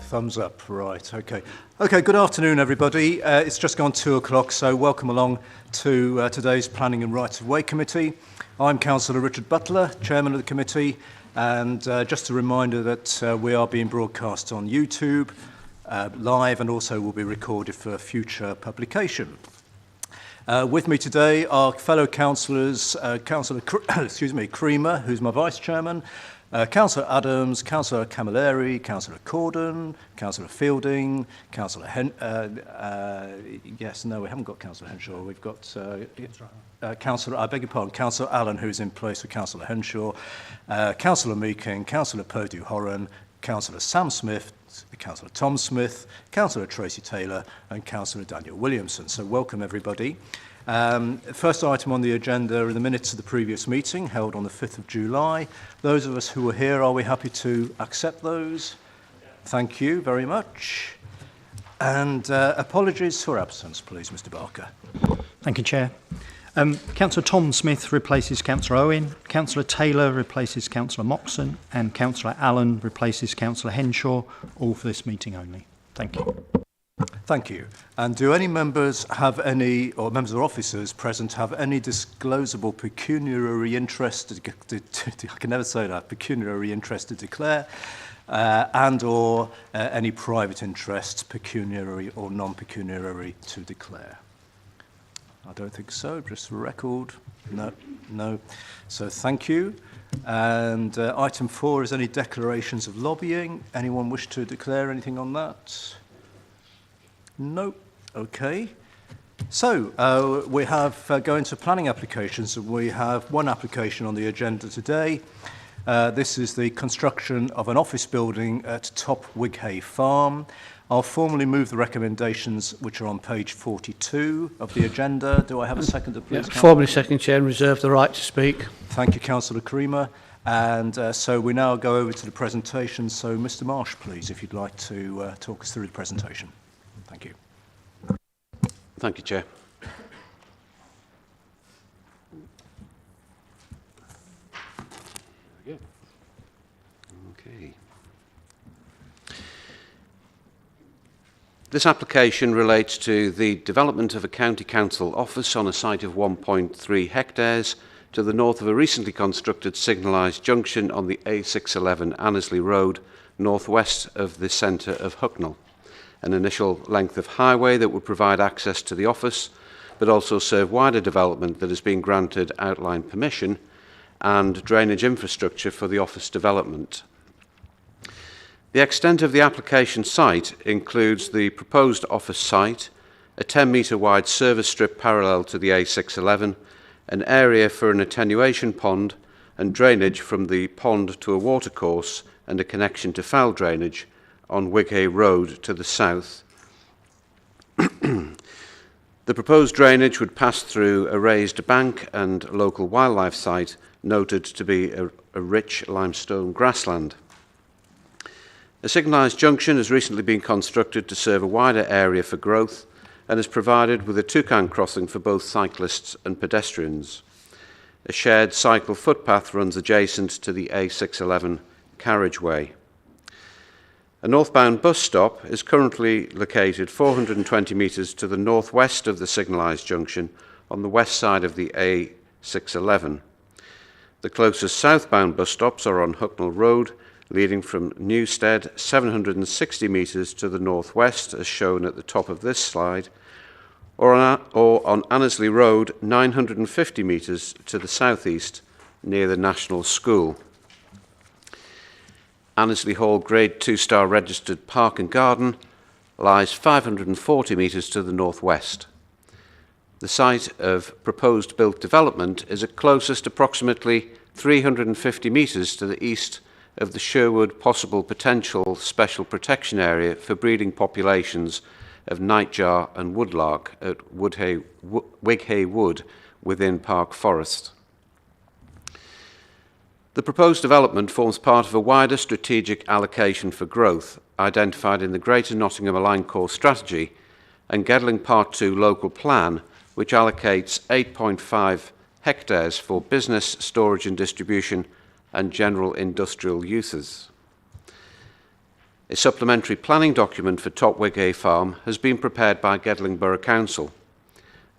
Thumbs up, right, okay. Okay, good afternoon, everybody. It's just gone 2 o'clock, so welcome along to today's Planning and Rights of Way Committee. I'm Councillor Richard Butler, Chairman of the committee, and just a reminder that we are being broadcast on YouTube live and also will be recorded for future publication. With me today are fellow councillors, Councillor Creamer, who's my Vice Chairman, Councillor Adams, Councillor Camilleri, Councillor Corden, Councillor Fielding, Councillor yes, no, we haven't got Councillor Henshaw. We've got Councillor, I beg your pardon, Councillor Allen, who's in place of Councillor Henshaw, Councillor Meakin, Councillor Purdue-Horan, Councillor Sam Smith, Councillor Tom Smith, Councillor Tracy Taylor, and Councillor Daniel Williamson. So welcome, everybody. First item on the agenda are the minutes of the previous meeting held on the 5th of July. Those of us who are here, are we happy to accept those? Thank you very much. And apologies for absence, please, Mr. Barker. Thank you, Chair. Councillor Tom Smith replaces Councillor Owen, Councillor Taylor replaces Councillor Moxon, and Councillor Allen replaces Councillor Henshaw, all for this meeting only. Thank you. Thank you. And do any members have any, or members or officers present, have any disclosable pecuniary interest, I can never say that, pecuniary interest to declare, and or any private interest, pecuniary or non-pecuniary, to declare? I don't think so, just for record. No. So thank you. And item 4 is any declarations of lobbying. Anyone wish to declare anything on that? No. Okay. So we have going to planning applications. We have one application on the agenda today. This is the construction of an office building at Top Wighay Farm. I'll formally move the recommendations which are on page 42 of the agenda. Do I have a seconder, please? Yeah, formally second, Chair, and reserve the right to speak. Thank you, Councillor Creamer. And so we now go over to the presentation. So, Mr. Marsh, please, if you'd like to talk us through the presentation. Thank you. Thank you, Chair. Okay. This application relates to the development of a county council office on a site of 1.3 hectares to the north of a recently constructed signalised junction on the A611 Annesley Road, northwest of the centre of Hucknall. An initial length of highway that would provide access to the office, but also serve wider development that has been granted outline permission and drainage infrastructure for the office development. The extent of the application site includes the proposed office site, a 10-metre wide service strip parallel to the A611, an area for an attenuation pond and drainage from the pond to a watercourse and a connection to foul drainage on Wighay Road to the south. The proposed drainage would pass through a raised bank and local wildlife site noted to be a rich limestone grassland. A signalised junction has recently been constructed to serve a wider area for growth and is provided with a toucan crossing for both cyclists and pedestrians. A shared cycle footpath runs adjacent to the A611 carriageway. A northbound bus stop is currently located 420 metres to the northwest of the signalised junction on the west side of the A611. The closest southbound bus stops are on Hucknall Road, leading from Newstead 760 metres to the northwest, as shown at the top of this slide, or on Annesley Road 950 metres to the southeast, near the National School. Annesley Hall Grade 2-star registered park and garden lies 540 metres to the northwest. The site of proposed built development is at closest approximately 350 metres to the east of the Sherwood Possible Potential Special Protection Area for breeding populations of nightjar and woodlark at Wighay Wood within Park Forest. The proposed development forms part of a wider strategic allocation for growth identified in the Greater Nottingham Aligned Core Strategy and Gedling Part 2 Local Plan, which allocates 8.5 hectares for business, storage and distribution and general industrial uses. A supplementary planning document for Top Wighay Farm has been prepared by Gedling Borough Council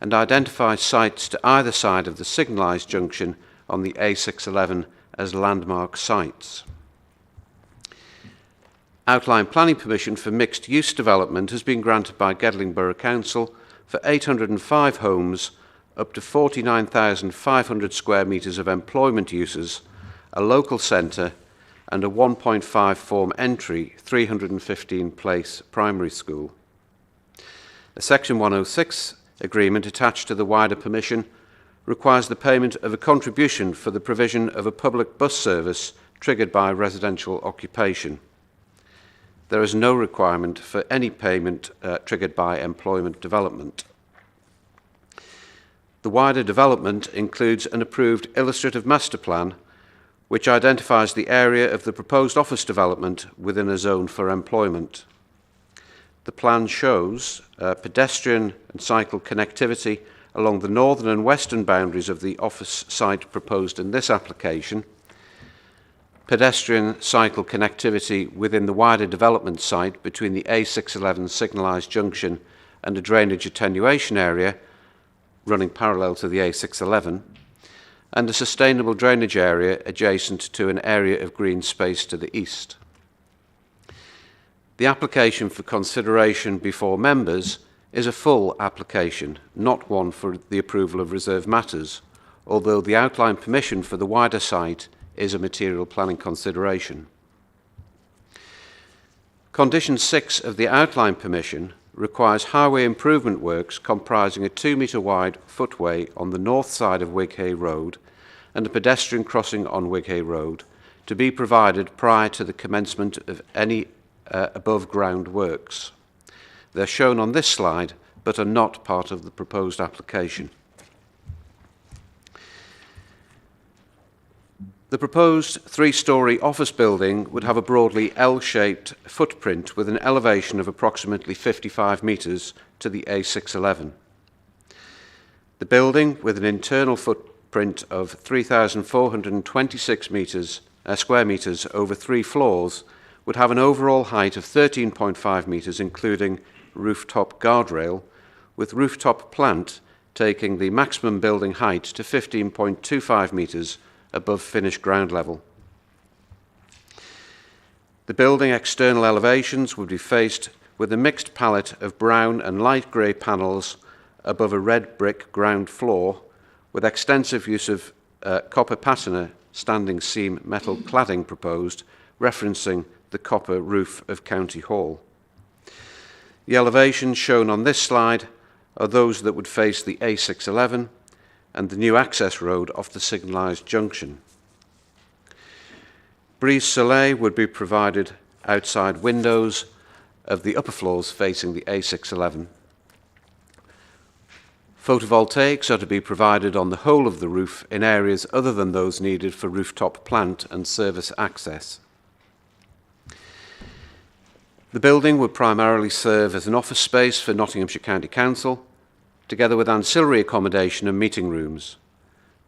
and identifies sites to either side of the signalised junction on the A611 as landmark sites. Outline planning permission for mixed-use development has been granted by Gedling Borough Council for 805 homes, up to 49,500 square metres of employment uses, a local centre and a 1.5 form entry 315 place primary school. A Section 106 agreement attached to the wider permission requires the payment of a contribution for the provision of a public bus service triggered by residential occupation. There is no requirement for any payment triggered by employment development. The wider development includes an approved illustrative master plan which identifies the area of the proposed office development within a zone for employment. The plan shows pedestrian and cycle connectivity along the northern and western boundaries of the office site proposed in this application, pedestrian cycle connectivity within the wider development site between the A611 signalised junction and a drainage attenuation area running parallel to the A611, and a sustainable drainage area adjacent to an area of green space to the east. The application for consideration before members is a full application, not one for the approval of reserved matters, although the outline permission for the wider site is a material planning consideration. Condition 6 of the outline permission requires highway improvement works comprising a 2-metre wide footway on the north side of Wighay Road and a pedestrian crossing on Wighay Road to be provided prior to the commencement of any above ground works. They're shown on this slide but are not part of the proposed application. The proposed 3-storey office building would have a broadly L-shaped footprint with an elevation of approximately 55 metres to the A611. The building, with an internal footprint of 3,426 square metres over 3 floors, would have an overall height of 13.5 metres, including rooftop guardrail, with rooftop plant taking the maximum building height to 15.25 metres above finished ground level. The building external elevations would be faced with a mixed palette of brown and light grey panels above a red brick ground floor, with extensive use of copper patina standing seam metal cladding proposed, referencing the copper roof of County Hall. The elevations shown on this slide are those that would face the A611 and the new access road off the signalised junction. Brise soleil would be provided outside windows of the upper floors facing the A611. Photovoltaics are to be provided on the whole of the roof in areas other than those needed for rooftop plant and service access. The building would primarily serve as an office space for Nottinghamshire County Council, together with ancillary accommodation and meeting rooms.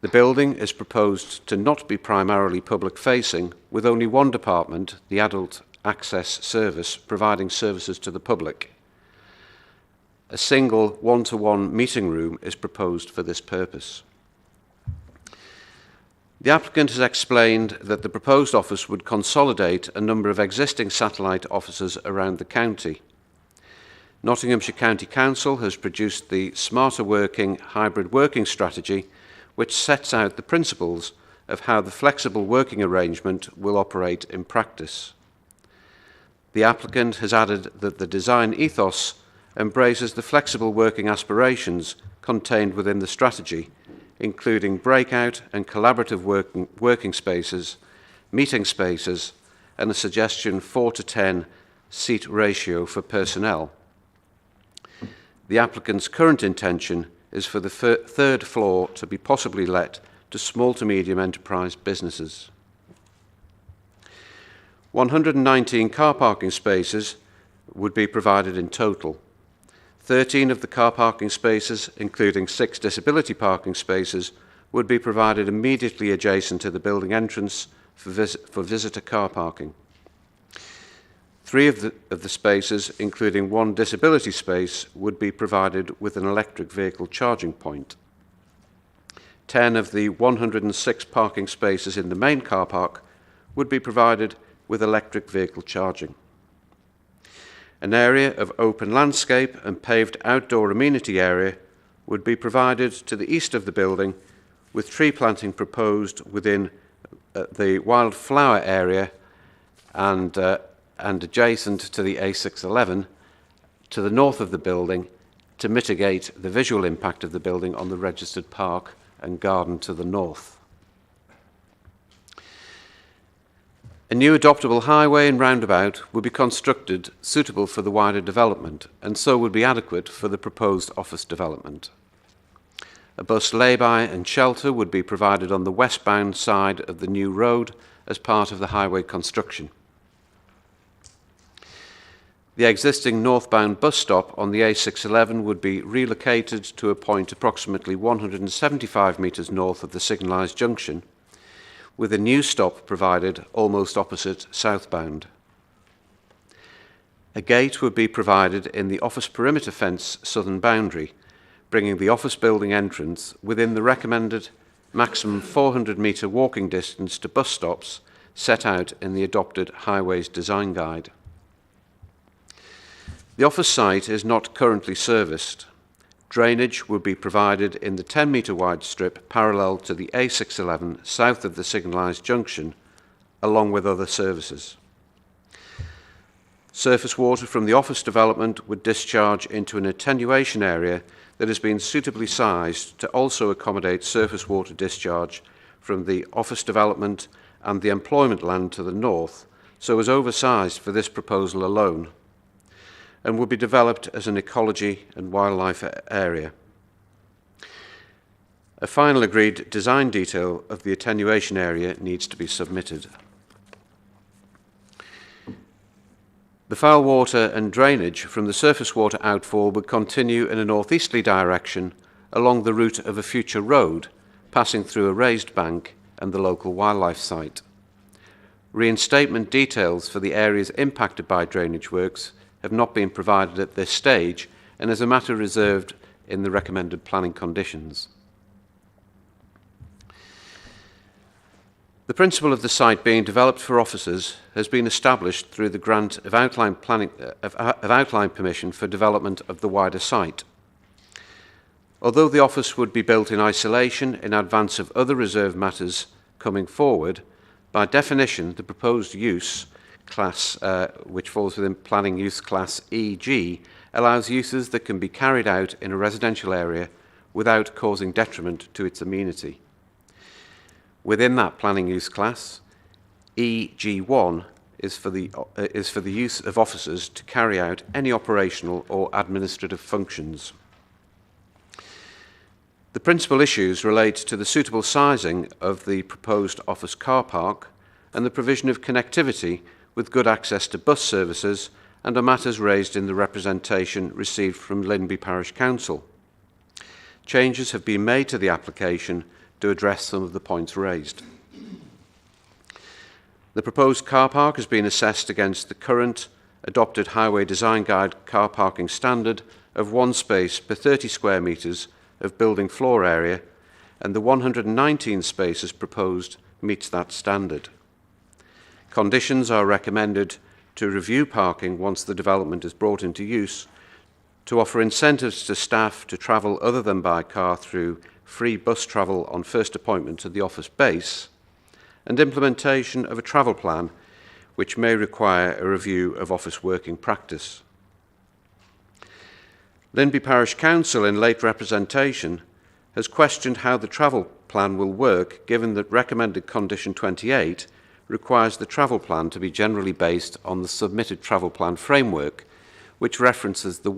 The building is proposed to not be primarily public-facing, with only one department, the Adult Access Service, providing services to the public. A single one-to-one meeting room is proposed for this purpose. The applicant has explained that the proposed office would consolidate a number of existing satellite offices around the county. Nottinghamshire County Council has produced the Smarter Working Hybrid Working Strategy, which sets out the principles of how the flexible working arrangement will operate in practice. The applicant has added that the design ethos embraces the flexible working aspirations contained within the strategy, including breakout and collaborative working spaces, meeting spaces, and a suggestion 4:10 seat ratio for personnel. The applicant's current intention is for the third floor to be possibly let to small to medium enterprise businesses. 119 car parking spaces would be provided in total. 13 of the car parking spaces, including 6 disability parking spaces, would be provided immediately adjacent to the building entrance for visitor car parking. 3 of the spaces, including 1 disability space, would be provided with an electric vehicle charging point. 10 of the 106 parking spaces in the main car park would be provided with electric vehicle charging. An area of open landscape and paved outdoor amenity area would be provided to the east of the building, with tree planting proposed within the wildflower area and adjacent to the A611 to the north of the building to mitigate the visual impact of the building on the registered park and garden to the north. A new adoptable highway and roundabout would be constructed suitable for the wider development and so would be adequate for the proposed office development. A bus lay-by and shelter would be provided on the westbound side of the new road as part of the highway construction. The existing northbound bus stop on the A611 would be relocated to a point approximately 175 metres north of the signalised junction, with a new stop provided almost opposite southbound. A gate would be provided in the office perimeter fence southern boundary, bringing the office building entrance within the recommended maximum 400-metre walking distance to bus stops set out in the adopted Highways Design Guide. The office site is not currently serviced. Drainage would be provided in the 10-metre wide strip parallel to the A611 south of the signalised junction, along with other services. Surface water from the office development would discharge into an attenuation area that has been suitably sized to also accommodate surface water discharge from the office development and the employment land to the north, so as oversized for this proposal alone, and would be developed as an ecology and wildlife area. A final agreed design detail of the attenuation area needs to be submitted. The foul water and drainage from the surface water outfall would continue in a northeasterly direction along the route of a future road, passing through a raised bank and the local wildlife site. Reinstatement details for the areas impacted by drainage works have not been provided at this stage and is a matter reserved in the recommended planning conditions. The principle of the site being developed for offices has been established through the grant of outline permission for development of the wider site. Although the office would be built in isolation in advance of other reserved matters coming forward, by definition, the proposed use class, which falls within planning use class EG, allows uses that can be carried out in a residential area without causing detriment to its amenity. Within that planning use class, EG1 is for the use of officers to carry out any operational or administrative functions. The principal issues relate to the suitable sizing of the proposed office car park and the provision of connectivity with good access to bus services, and are matters raised in the representation received from Linby Parish Council. Changes have been made to the application to address some of the points raised. The proposed car park has been assessed against the current adopted Highway Design Guide car parking standard of 1 space per 30 square metres of building floor area, and the 119 spaces proposed meets that standard. Conditions are recommended to review parking once the development is brought into use, to offer incentives to staff to travel other than by car through free bus travel on first appointment to the office base, and implementation of a travel plan which may require a review of office working practice. Linby Parish Council, in late representation, has questioned how the travel plan will work, given that recommended condition 28 requires the travel plan to be generally based on the submitted travel plan framework, which references the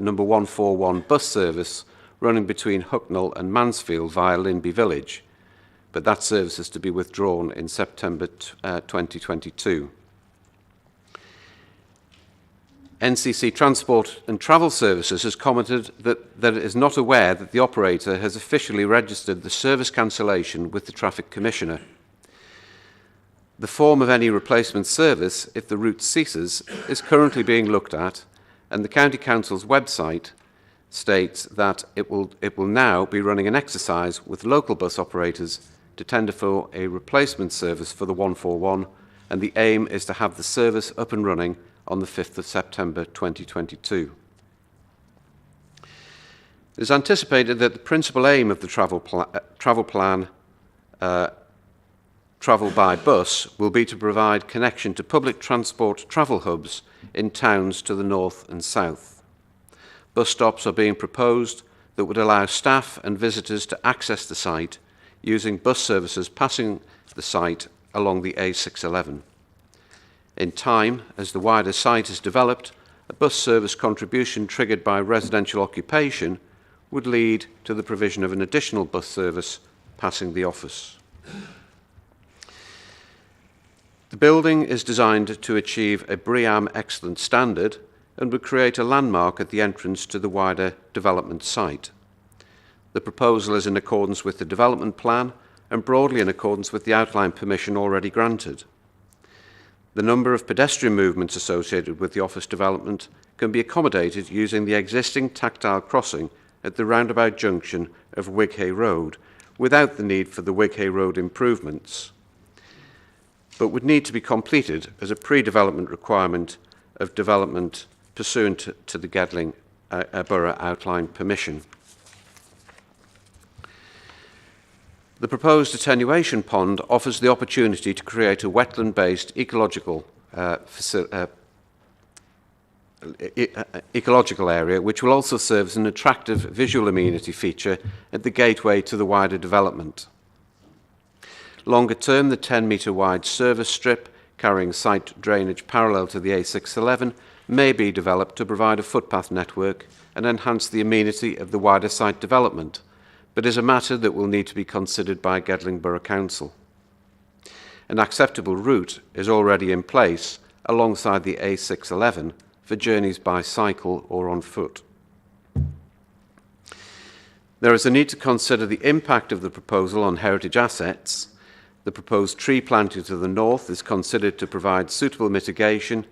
number 141 bus service running between Hucknall and Mansfield via Linby Village, but that service is to be withdrawn in September 2022. NCC Transport and Travel Services has commented that it is not aware that the operator has officially registered the service cancellation with the Traffic Commissioner. The form of any replacement service, if the route ceases, is currently being looked at, and the County Council's website states that it will now be running an exercise with local bus operators to tender for a replacement service for the 141, and the aim is to have the service up and running on the 5th of September 2022. It is anticipated that the principal aim of the travel plan travel by bus will be to provide connection to public transport travel hubs in towns to the north and south. Bus stops are being proposed that would allow staff and visitors to access the site using bus services passing the site along the A611. In time, as the wider site is developed, a bus service contribution triggered by residential occupation would lead to the provision of an additional bus service passing the office. The building is designed to achieve a BREEAM Excellent standard and would create a landmark at the entrance to the wider development site. The proposal is in accordance with the development plan and broadly in accordance with the outline permission already granted. The number of pedestrian movements associated with the office development can be accommodated using the existing tactile crossing at the roundabout junction of Wighay Road without the need for the Wighay Road improvements, but would need to be completed as a pre-development requirement of development pursuant to the Gedling Borough Outline Permission. The proposed attenuation pond offers the opportunity to create a wetland-based ecological area, which will also serve as an attractive visual amenity feature at the gateway to the wider development. Longer term, the 10-metre wide service strip carrying site drainage parallel to the A611 may be developed to provide a footpath network and enhance the amenity of the wider site development, but is a matter that will need to be considered by Gedling Borough Council. An acceptable route is already in place alongside the A611 for journeys by cycle or on foot. There is a need to consider the impact of the proposal on heritage assets. The proposed tree planting to the north is considered to provide suitable mitigation,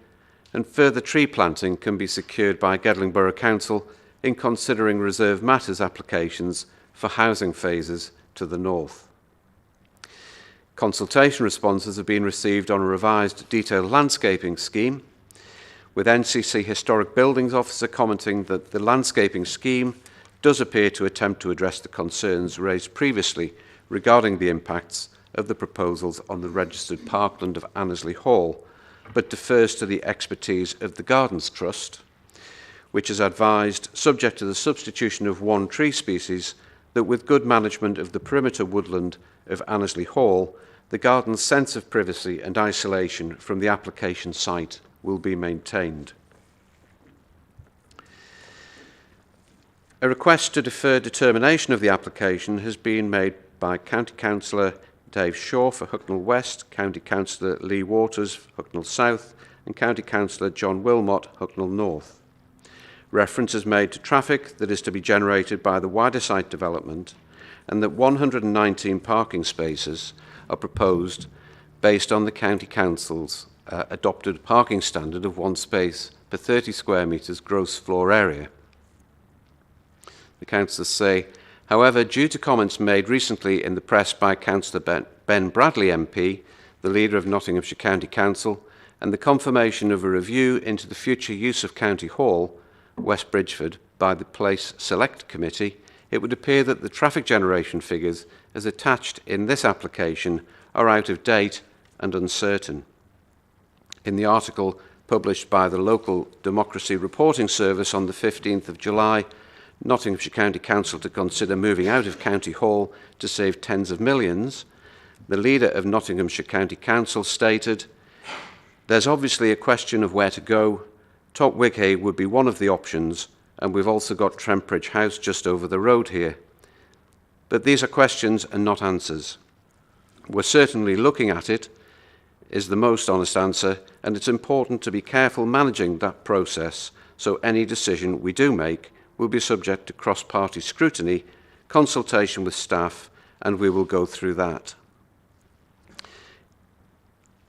and further tree planting can be secured by Gedling Borough Council in considering reserve matters applications for housing phases to the north. Consultation responses have been received on a revised detailed landscaping scheme, with NCC Historic Buildings Officer commenting that the landscaping scheme does appear to attempt to address the concerns raised previously regarding the impacts of the proposals on the registered parkland of Annesley Hall, but defers to the expertise of the Gardens Trust, which has advised, subject to the substitution of one tree species, that with good management of the perimeter woodland of Annesley Hall, the garden's sense of privacy and isolation from the application site will be maintained. A request to defer determination of the application has been made by County Councillor Dave Shaw for Hucknall West, County Councillor Lee Waters for Hucknall South, and County Councillor John Wilmot, Hucknall North. Reference is made to traffic that is to be generated by the wider site development, and that 119 parking spaces are proposed based on the County Council's adopted parking standard of one space per 30 square metres gross floor area. The councillors say, however, due to comments made recently in the press by Councillor Ben Bradley MP, the leader of Nottinghamshire County Council, and the confirmation of a review into the future use of County Hall, West Bridgford, by the Place Select Committee, it would appear that the traffic generation figures as attached in this application are out of date and uncertain. In the article published by the Local Democracy Reporting Service on the 15th of July, Nottinghamshire County Council to consider moving out of County Hall to save tens of millions, the leader of Nottinghamshire County Council stated, "There's obviously a question of where to go. Top Wighay would be one of the options, and we've also got Trentbridge House just over the road here. But these are questions and not answers. We're certainly looking at it, is the most honest answer, and it's important to be careful managing that process so any decision we do make will be subject to cross-party scrutiny, consultation with staff, and we will go through that."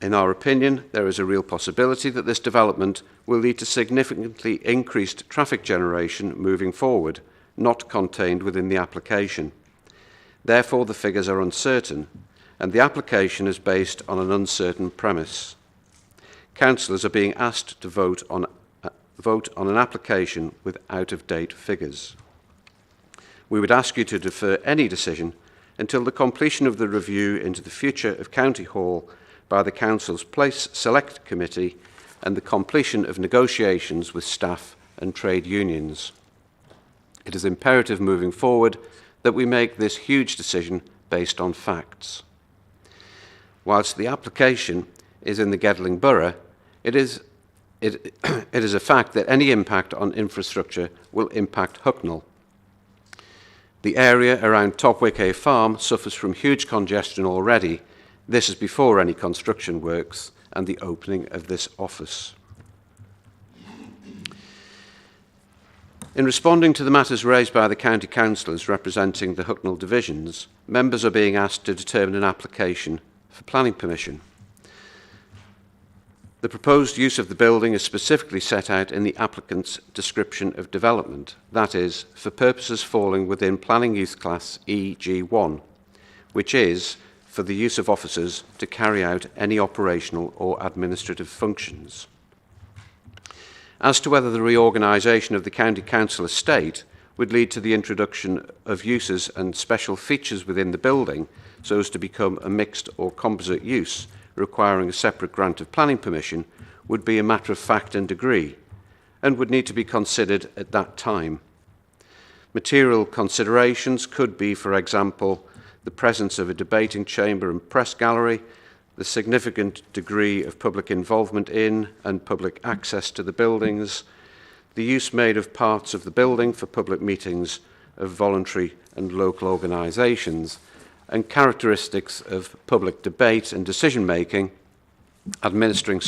In our opinion, there is a real possibility that this development will lead to significantly increased traffic generation moving forward, not contained within the application. Therefore, the figures are uncertain, and the application is based on an uncertain premise. Councillors are being asked to vote on an application with out-of-date figures. We would ask you to defer any decision until the completion of the review into the future of County Hall by the Council's Place Select Committee and the completion of negotiations with staff and trade unions. It is imperative moving forward that we make this huge decision based on facts. Whilst the application is in the Gedling Borough, it is a fact that any impact on infrastructure will impact Hucknall. The area around Topwickay Farm suffers from huge congestion already. This is before any construction works and the opening of this office. In responding to the matters raised by the county councillors representing the Hucknall divisions, members are being asked to determine an application for planning permission. The proposed use of the building is specifically set out in the applicant's description of development, that is, for purposes falling within Planning Use Class EG1, which is for the use of officers to carry out any operational or administrative functions. As to whether the reorganisation of the County Council estate would lead to the introduction of uses and special features within the building so as to become a mixed or composite use requiring a separate grant of planning permission would be a matter of fact and degree and would need to be considered at that time. Material considerations could be, for example, the presence of a debating chamber and press gallery, the significant degree of public involvement in and public access to the buildings, the use made of parts of the building for public meetings of voluntary and local organisations, and characteristics of public debate and decision-making, administering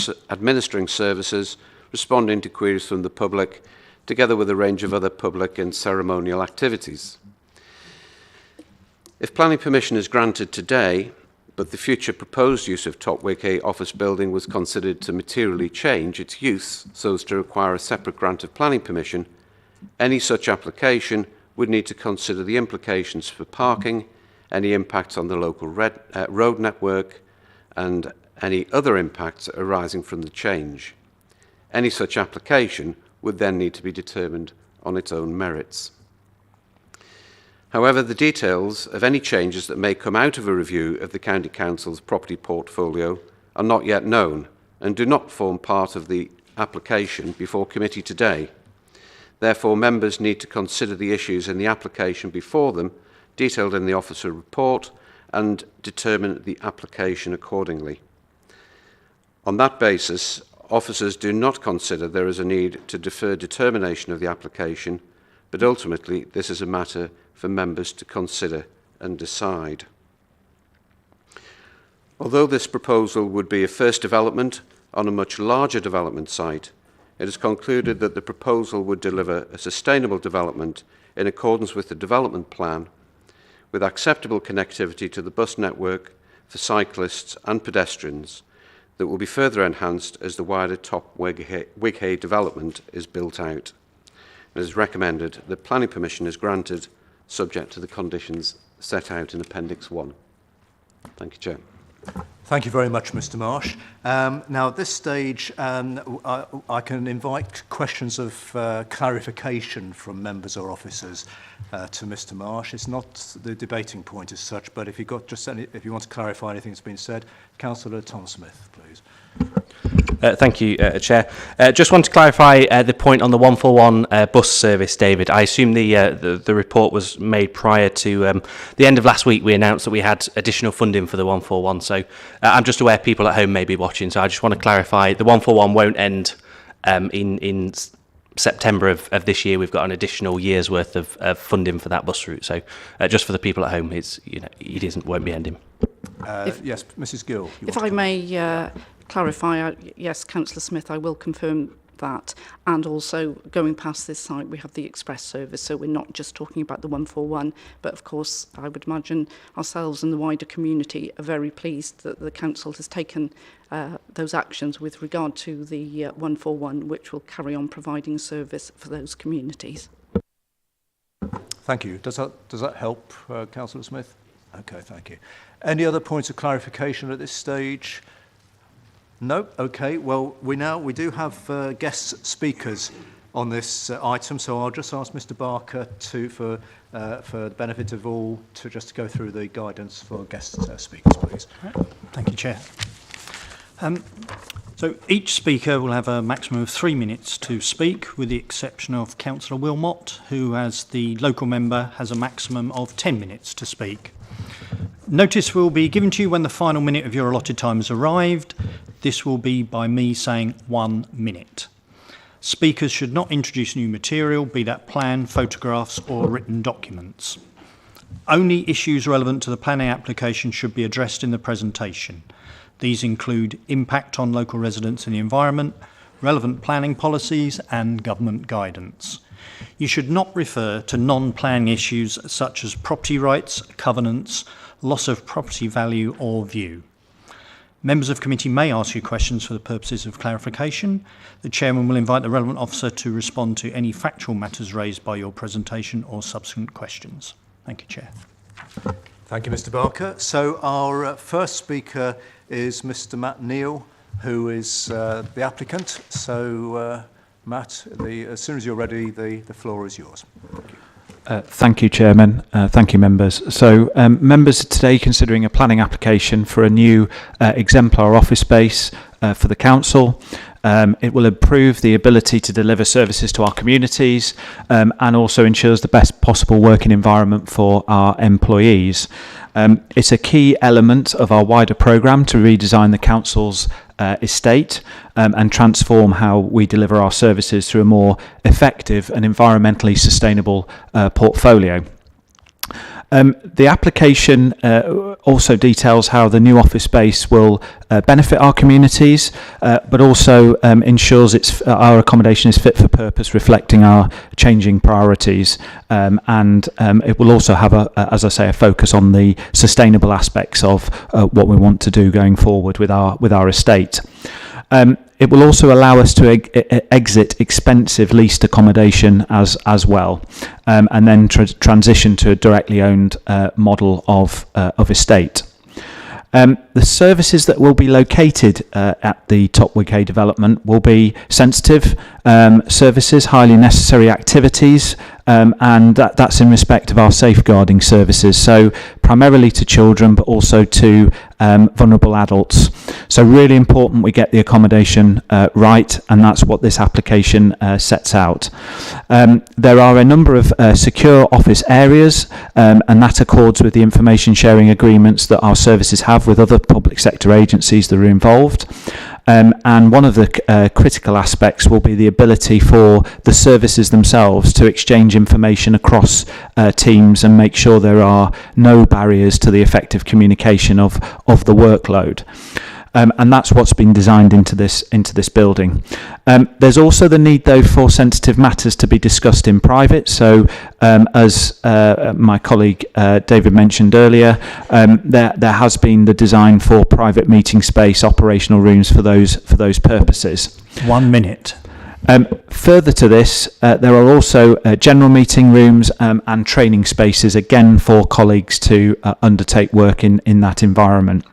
services, responding to queries from the public, together with a range of other public and ceremonial activities. If planning permission is granted today, but the future proposed use of Topwickay office building was considered to materially change its use so as to require a separate grant of planning permission, any such application would need to consider the implications for parking, any impacts on the local road network, and any other impacts arising from the change. Any such application would then need to be determined on its own merits. However, the details of any changes that may come out of a review of the County Council's property portfolio are not yet known and do not form part of the application before committee today. Therefore, members need to consider the issues in the application before them, detailed in the officer report, and determine the application accordingly. On that basis, officers do not consider there is a need to defer determination of the application, but ultimately this is a matter for members to consider and decide. Although this proposal would be a first development on a much larger development site, it is concluded that the proposal would deliver a sustainable development in accordance with the development plan, with acceptable connectivity to the bus network for cyclists and pedestrians that will be further enhanced as the wider Topwickay development is built out. It is recommended that planning permission is granted subject to the conditions set out in Appendix 1. Thank you, Chair. Thank you very much, Mr. Marsh. Now, at this stage, I can invite questions of clarification from members or officers to Mr. Marsh. It's not the debating point as such, but if you want to clarify anything that's been said, Councillor Tom Smith, please. Thank you, Chair. Just want to clarify the point on the 141 bus service, David. I assume the report was made prior to the end of last week. We announced that we had additional funding for the 141, so I'm just aware people at home may be watching, so I just want to clarify the 141 won't end in September of this year. We've got an additional year's worth of funding for that bus route, so just for the people at home, won't be ending. Yes, Mrs. Gill. If I may clarify, yes, Councillor Smith, I will confirm that. And also going past this site, we have the express service, so we're not just talking about the 141, but of course I would imagine ourselves and the wider community are very pleased that the council has taken those actions with regard to the 141, which will carry on providing service for those communities. Thank you. Does that help, Councillor Smith? Okay, thank you. Any other points of clarification at this stage? No? Okay. Well, we do have guest speakers on this item, so I'll just ask Mr. Barker for the benefit of all to just go through the guidance for guest speakers, please. Thank you, Chair. So each speaker will have a maximum of 3 minutes to speak, with the exception of Councillor Wilmot, who, as the local member, has a maximum of 10 minutes to speak. Notice will be given to you when the final minute of your allotted time has arrived. This will be by me saying 1 minute. Speakers should not introduce new material, be that plan, photographs or written documents. Only issues relevant to the planning application should be addressed in the presentation. These include impact on local residents and the environment, relevant planning policies and government guidance. You should not refer to non-planning issues such as property rights, covenants, loss of property value or view. Members of committee may ask you questions for the purposes of clarification. The chairman will invite the relevant officer to respond to any factual matters raised by your presentation or subsequent questions. Thank you, Chair. Thank you, Mr. Barker. So our first speaker is Mr. Matt Neal, who is the applicant. So, Matt, as soon as you're ready, the floor is yours. Thank you. Thank you, Chairman. Thank you, members. So, members are today considering a planning application for a new exemplar office space for the council. It will improve the ability to deliver services to our communities and also ensures the best possible working environment for our employees. It's a key element of our wider programme to redesign the council's estate and transform how we deliver our services through a more effective and environmentally sustainable portfolio. The application also details how the new office space will benefit our communities, but also ensures our accommodation is fit for purpose, reflecting our changing priorities. And it will also have, as I say, a focus on the sustainable aspects of what we want to do going forward with our estate. It will also allow us to exit expensive leased accommodation as well, and then transition to a directly owned model of estate. The services that will be located at the Topwig Hay development will be sensitive services, highly necessary activities, and that's in respect of our safeguarding services, so primarily to children but also to vulnerable adults. So really important we get the accommodation right, and that's what this application sets out. There are a number of secure office areas, and that accords with the information sharing agreements that our services have with other public sector agencies that are involved. And one of the critical aspects will be the ability for the services themselves to exchange information across teams and make sure there are no barriers to the effective communication of the workload. And that's what's been designed into this building. There's also the need, though, for sensitive matters to be discussed in private. So, as my colleague David mentioned earlier, there has been the design for private meeting space, operational rooms for those purposes. 1 minute. Further to this, there are also general meeting rooms and training spaces, again for colleagues to undertake work in that environment.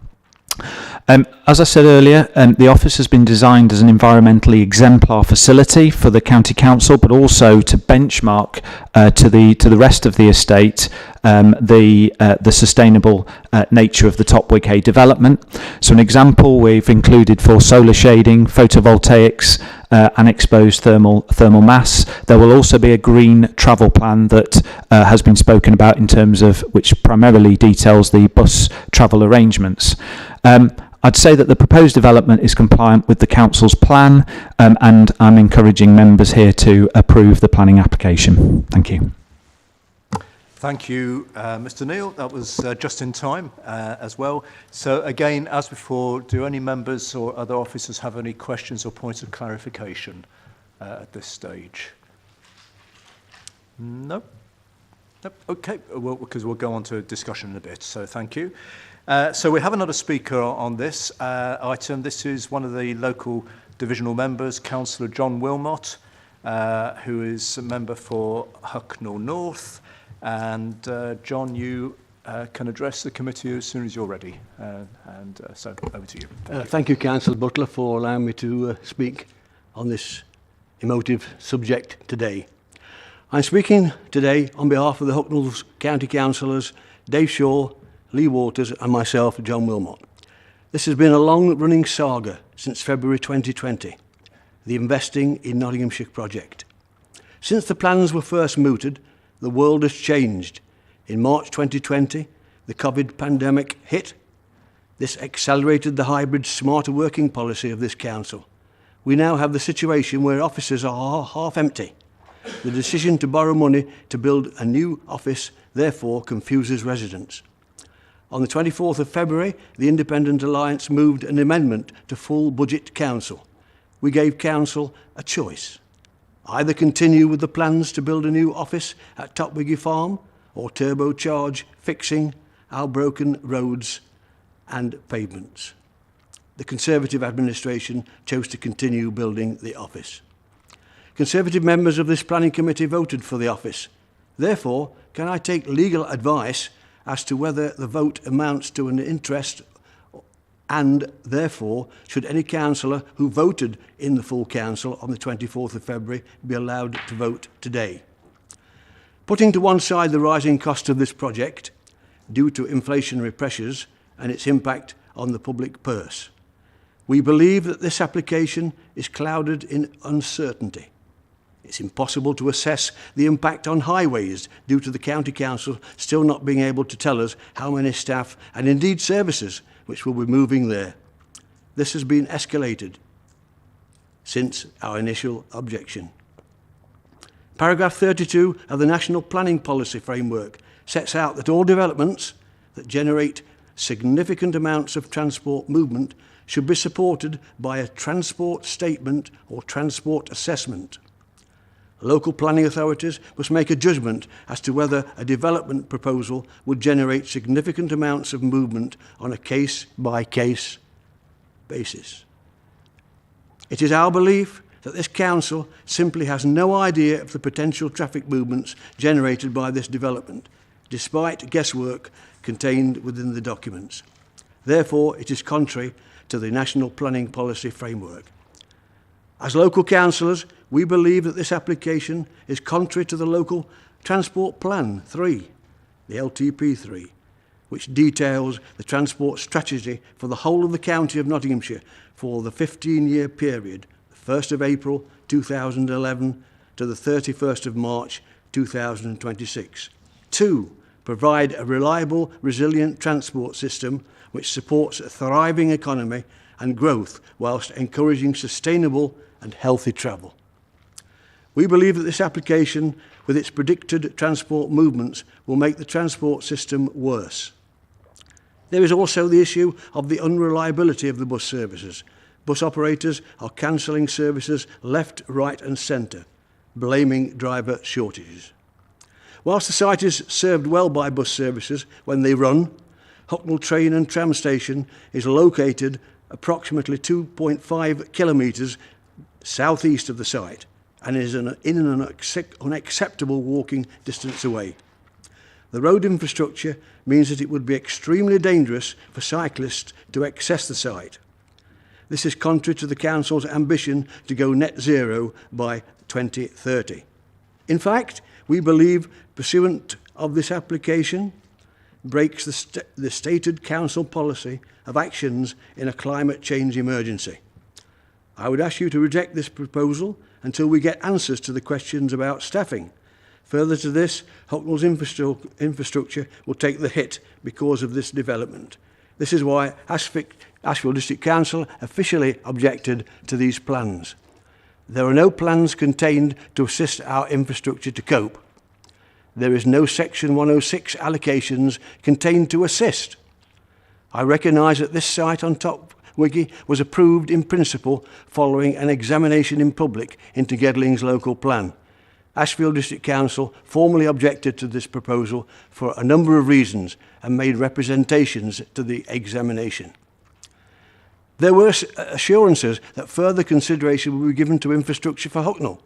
As I said earlier, the office has been designed as an environmentally exemplar facility for the county council, but also to benchmark to the rest of the estate the sustainable nature of the Topwig Hay development. So an example we've included for solar shading, photovoltaics, and exposed thermal mass. There will also be a green travel plan that has been spoken about in terms of which primarily details the bus travel arrangements. I'd say that the proposed development is compliant with the council's plan, and I'm encouraging members here to approve the planning application. Thank you. Thank you, Mr. Neal. That was just in time as well. So again, as before, do any members or other officers have any questions or points of clarification at this stage? No? Nope. Okay, well, because we'll go on to discussion in a bit, so thank you. So we have another speaker on this item. This is one of the local divisional members, Councillor John Wilmot, who is a member for Hucknall North. And John, you can address the committee as soon as you're ready. So over to you. Thank you, Councillor Butler, for allowing me to speak on this emotive subject today. I'm speaking today on behalf of the Hucknall County Councillors, Dave Shaw, Lee Waters and myself, John Wilmot. This has been a long-running saga since February 2020, the Investing in Nottinghamshire project. Since the plans were first mooted, the world has changed. In March 2020, the COVID pandemic hit. This accelerated the hybrid smarter working policy of this council. We now have the situation where offices are half empty. The decision to borrow money to build a new office therefore confuses residents. On the 24th of February, the Independent Alliance moved an amendment to full budget council. We gave council a choice. Either continue with the plans to build a new office at Topwiggy Farm or turbocharge fixing our broken roads and pavements. The Conservative administration chose to continue building the office. Conservative members of this planning committee voted for the office. Therefore, can I take legal advice as to whether the vote amounts to an interest, and therefore should any councillor who voted in the full council on the 24th of February be allowed to vote today? Putting to one side the rising cost of this project due to inflationary pressures and its impact on the public purse, we believe that this application is clouded in uncertainty. It's impossible to assess the impact on highways due to the County Council still not being able to tell us how many staff and indeed services which will be moving there. This has been escalated since our initial objection. Paragraph 32 of the National Planning Policy Framework sets out that all developments that generate significant amounts of transport movement should be supported by a transport statement or transport assessment. Local planning authorities must make a judgment as to whether a development proposal would generate significant amounts of movement on a case-by-case basis. It is our belief that this council simply has no idea of the potential traffic movements generated by this development, despite guesswork contained within the documents. Therefore, it is contrary to the National Planning Policy Framework. As local councillors, we believe that this application is contrary to the Local Transport Plan 3, the LTP 3, which details the transport strategy for the whole of the county of Nottinghamshire for the 15-year period, the 1st of April 2011 to the 31st of March 2026. 2. Provide a reliable, resilient transport system which supports a thriving economy and growth whilst encouraging sustainable and healthy travel. We believe that this application, with its predicted transport movements, will make the transport system worse. There is also the issue of the unreliability of the bus services. Bus operators are cancelling services left, right and centre, blaming driver shortages. Whilst the site is served well by bus services when they run, Hucknall train and tram station is located approximately 2.5 kilometres southeast of the site and is in an unacceptable walking distance away. The road infrastructure means that it would be extremely dangerous for cyclists to access the site. This is contrary to the Council's ambition to go net zero by 2030. In fact, we believe pursuant of this application breaks the stated Council policy of actions in a climate change emergency. I would ask you to reject this proposal until we get answers to the questions about staffing. Further to this, Hucknall's infrastructure will take the hit because of this development. This is why Ashfield District Council officially objected to these plans. There are no plans contained to assist our infrastructure to cope. There is no Section 106 allocations contained to assist. I recognise that this site on wiki was approved in principle following an examination in public into Gedling's local plan. Ashfield District Council formally objected to this proposal for a number of reasons and made representations to the examination. There were assurances that further consideration would be given to infrastructure for Hucknall.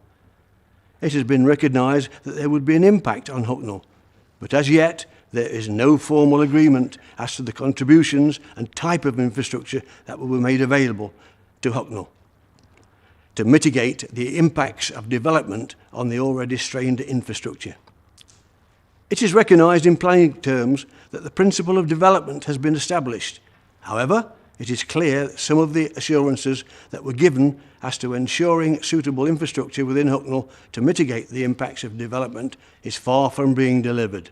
It has been recognised that there would be an impact on Hucknall, but as yet there is no formal agreement as to the contributions and type of infrastructure that will be made available to Hucknall to mitigate the impacts of development on the already strained infrastructure. It is recognised in planning terms that the principle of development has been established. However, it is clear that some of the assurances that were given as to ensuring suitable infrastructure within Hucknall to mitigate the impacts of development is far from being delivered.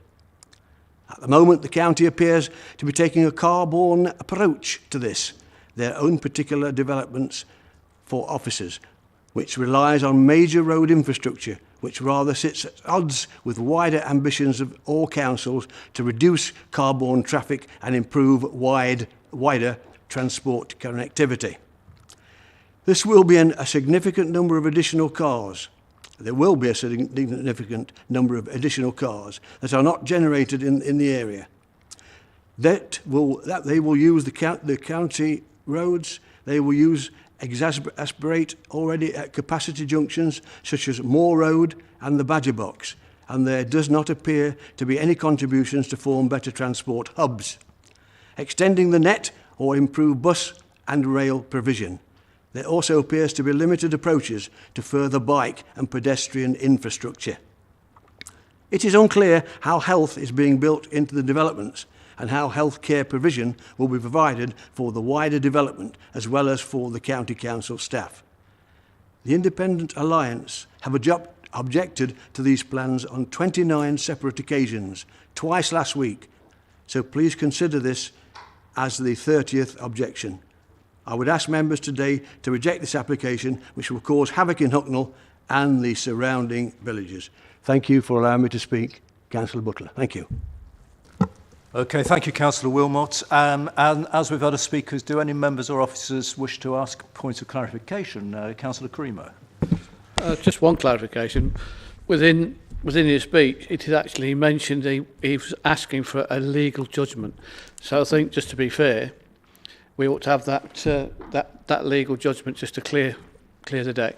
At the moment, the county appears to be taking a car-borne approach to this, their own particular developments for officers, which relies on major road infrastructure, which rather sits at odds with wider ambitions of all councils to reduce car-borne traffic and improve wider transport connectivity. This will be a significant number of additional cars. There will be a significant number of additional cars that are not generated in the area. That they will use the county roads. They will exasperate already at capacity junctions such as Moor Road and the Badger Box, and there does not appear to be any contributions to form better transport hubs. Extending the net or improve bus and rail provision. There also appears to be limited approaches to further bike and pedestrian infrastructure. It is unclear how health is being built into the developments and how healthcare provision will be provided for the wider development as well as for the county council staff. The Independent Alliance have objected to these plans on 29 separate occasions, twice last week, so please consider this as the 30th objection. I would ask members today to reject this application, which will cause havoc in Hucknall and the surrounding villages. Thank you for allowing me to speak. Councillor Butler. Thank you. Okay, thank you, Councillor Wilmot. And as we've other speakers, do any members or officers wish to ask points of clarification? Councillor Creamer. Just one clarification. Within his speech, it is actually mentioned he was asking for a legal judgment. So I think, just to be fair, we ought to have that legal judgment just to clear the deck.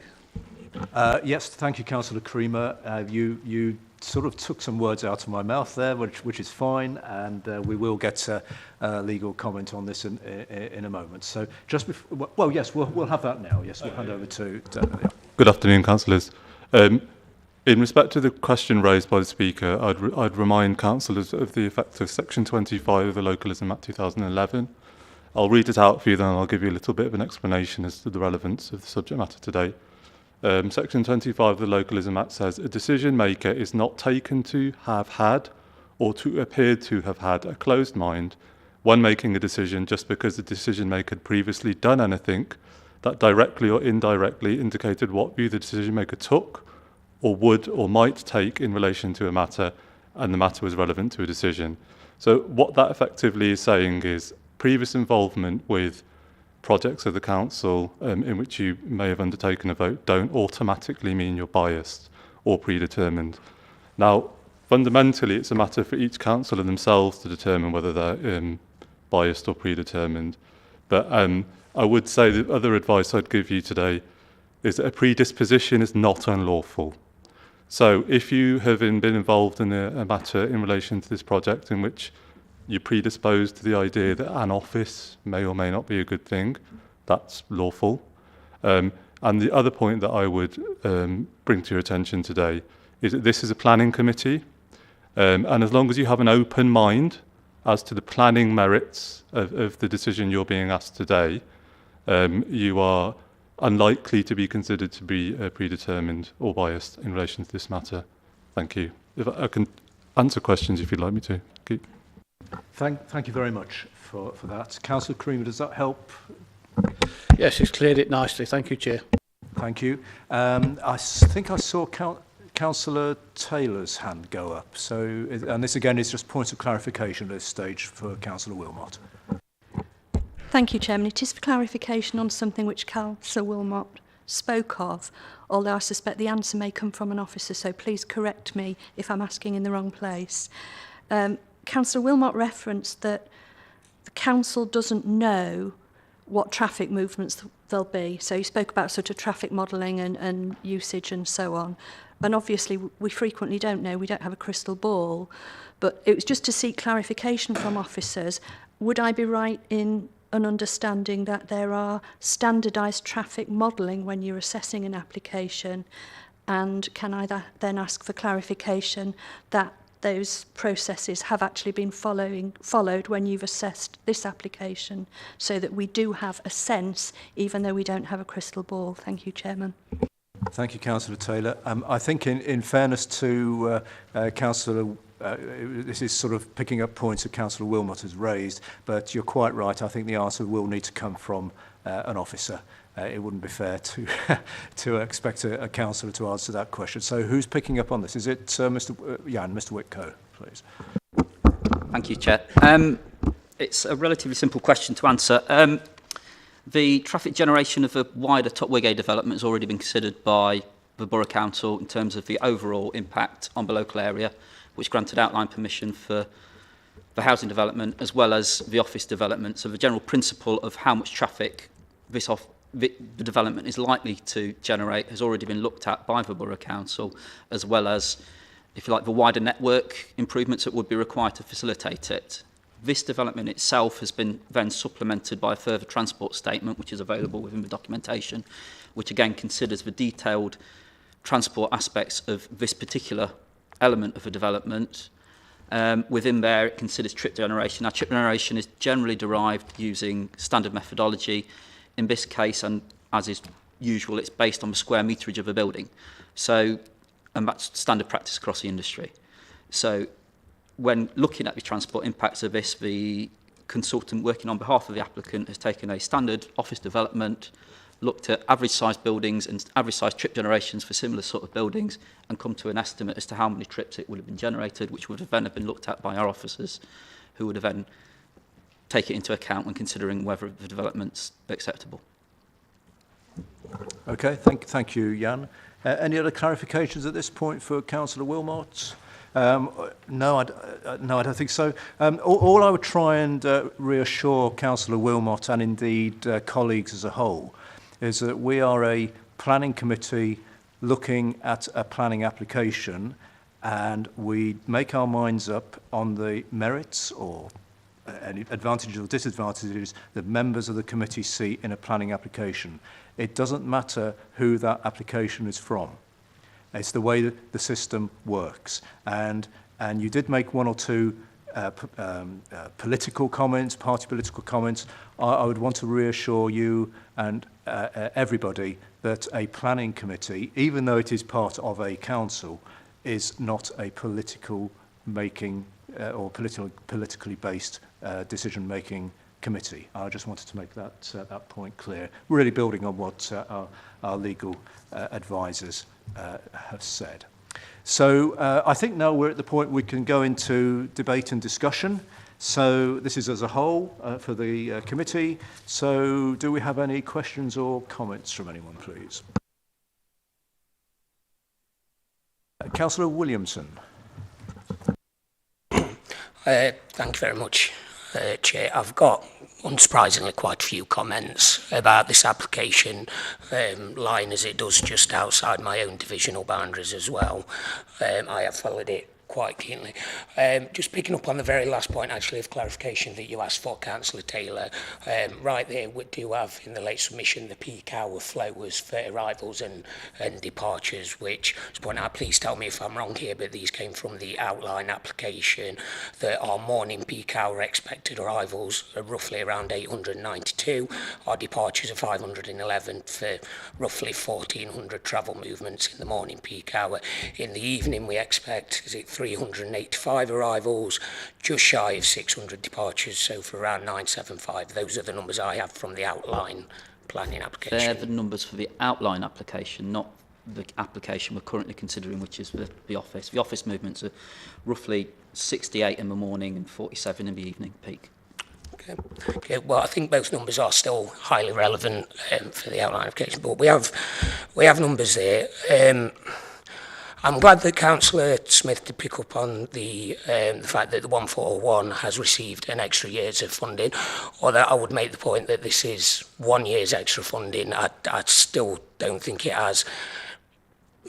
Yes, thank you, Councillor Creamer. You sort of took some words out of my mouth there, which is fine, and we will get a legal comment on this in a moment. So just before, well, yes, we'll have that now. Yes, we'll hand over to yeah. Good afternoon, councillors. In respect to the question raised by the Speaker, I'd remind councillors of the effect of Section 25 of the Localism Act 2011. I'll read it out for you, then I'll give you a little bit of an explanation as to the relevance of the subject matter today. Section 25 of the Localism Act says, a decision maker is not taken to have had or to appear to have had a closed mind when making a decision just because the decision maker had previously done anything that directly or indirectly indicated what view the decision maker took or would or might take in relation to a matter, and the matter was relevant to a decision. So what that effectively is saying is previous involvement with projects of the council in which you may have undertaken a vote don't automatically mean you're biased or predetermined. Now, fundamentally, it's a matter for each councillor themselves to determine whether they're biased or predetermined. But I would say the other advice I'd give you today is that a predisposition is not unlawful. So if you have been involved in a matter in relation to this project in which you're predisposed to the idea that an office may or may not be a good thing, that's lawful. And the other point that I would bring to your attention today is that this is a planning committee, and as long as you have an open mind as to the planning merits of the decision you're being asked today, you are unlikely to be considered to be predetermined or biased in relation to this matter. Thank you. If I can answer questions if you'd like me to. Thank you. Thank you very much for that. Councillor Creamer, does that help? Yes, it's cleared it nicely. Thank you, Chair. Thank you. I think I saw Councillor Taylor's hand go up. So, and this again is just points of clarification at this stage for Councillor Wilmot. Thank you, Chairman. It is for clarification on something which Councillor Wilmot spoke of, although I suspect the answer may come from an officer, so please correct me if I'm asking in the wrong place. Councillor Wilmot referenced that the council doesn't know what traffic movements there'll be. So he spoke about sort of traffic modelling and usage and so on. And obviously we frequently don't know, we don't have a crystal ball. But it was just to seek clarification from officers. Would I be right in an understanding that there are standardised traffic modelling when you're assessing an application? And can I then ask for clarification that those processes have actually been followed when you've assessed this application, so that we do have a sense, even though we don't have a crystal ball? Thank you, Chairman. Thank you, Councillor Taylor. I think in fairness to Councillor, this is sort of picking up points that Councillor Wilmot has raised, but you're quite right. I think the answer will need to come from an officer. It wouldn't be fair to expect a councillor to answer that question. So who's picking up on this? Is it Mr. Whitcoe, please? Thank you, Chair. It's a relatively simple question to answer. The traffic generation of a wider Top Wigay development has already been considered by the Borough Council in terms of the overall impact on the local area, which granted outline permission for the housing development as well as the office development. So the general principle of how much traffic the development is likely to generate has already been looked at by the Borough Council, as well as, if you like, the wider network improvements that would be required to facilitate it. This development itself has been then supplemented by a further transport statement, which is available within the documentation, which again considers the detailed transport aspects of this particular element of the development. Within there, it considers trip generation. Now, trip generation is generally derived using standard methodology. In this case, and as is usual, it's based on the square meterage of a building. So, and that's standard practice across the industry. So, when looking at the transport impacts of this, the consultant working on behalf of the applicant has taken a standard office development, looked at average size buildings and average size trip generations for similar sort of buildings, and come to an estimate as to how many trips it would have been generated, which would have then have been looked at by our officers, who would have then take it into account when considering whether the development's acceptable. Okay, thank you, Jan. Any other clarifications at this point for Councillor Wilmot? No, I don't think so. All I would try and reassure Councillor Wilmot and indeed colleagues as a whole is that we are a planning committee looking at a planning application, and we make our minds up on the merits or any advantages or disadvantages that members of the committee see in a planning application. It doesn't matter who that application is from. It's the way that the system works. And you did make one or two political comments, party political comments. I would want to reassure you and everybody that a planning committee, even though it is part of a council, is not a political making or politically based decision-making committee. I just wanted to make that point clear, really building on what our legal advisors have said. So I think now we're at the point we can go into debate and discussion. So this is as a whole for the committee. So do we have any questions or comments from anyone, please? Councillor Williamson. Thank you very much, Chair. I've got, unsurprisingly, quite a few comments about this application, lying as it does just outside my own divisional boundaries as well. I have followed it quite keenly. Just picking up on the very last point, actually, of clarification that you asked for, Councillor Taylor. Right there, we do have in the late submission the peak hour flows for arrivals and departures, which, to point out, please tell me if I'm wrong here, but these came from the outline application, that our morning peak hour expected arrivals are roughly around 892. Our departures are 511 for roughly 1,400 travel movements in the morning peak hour. In the evening, we expect, is it 385 arrivals, just shy of 600 departures, so for around 975. Those are the numbers I have from the outline planning application. They're the numbers for the outline application, not the application we're currently considering, which is the office. The office movements are roughly 68 in the morning and 47 in the evening peak. Okay, well, I think both numbers are still highly relevant for the outline application, but we have numbers there. I'm glad that Councillor Smith did pick up on the fact that the 141 has received an extra years of funding, although I would make the point that this is 1 year's extra funding. I still don't think it has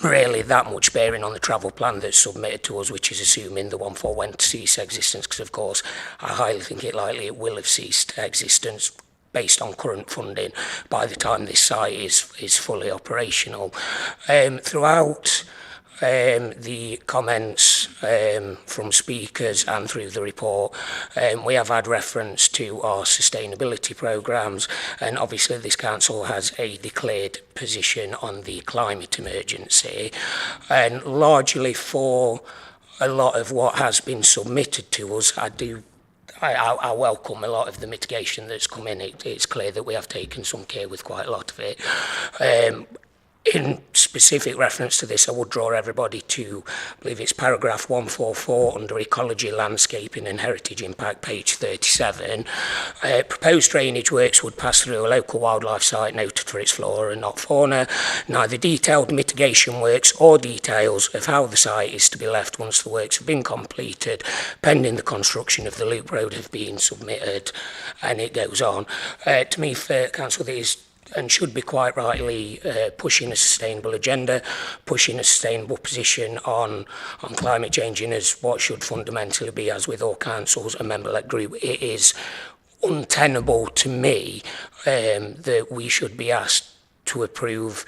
really that much bearing on the travel plan that's submitted to us, which is assuming the 141 went to cease existence, because of course I highly think it likely it will have ceased existence based on current funding by the time this site is fully operational. Throughout the comments from speakers and through the report, we have had reference to our sustainability programmes, and obviously this council has a declared position on the climate emergency, and largely for a lot of what has been submitted to us, I welcome a lot of the mitigation that's come in. It's clear that we have taken some care with quite a lot of it. In specific reference to this, I would draw everybody to, I believe it's paragraph 144 under Ecology, Landscaping and Heritage Impact, page 37. Proposed drainage works would pass through a local wildlife site noted for its flora and not fauna. Neither detailed mitigation works or details of how the site is to be left once the works have been completed, pending the construction of the loop road, have been submitted, and it goes on. To me, for council, there is and should be quite rightly pushing a sustainable agenda, pushing a sustainable position on climate change, and as what should fundamentally be, as with all councils, a member-led group. It is untenable to me that we should be asked to approve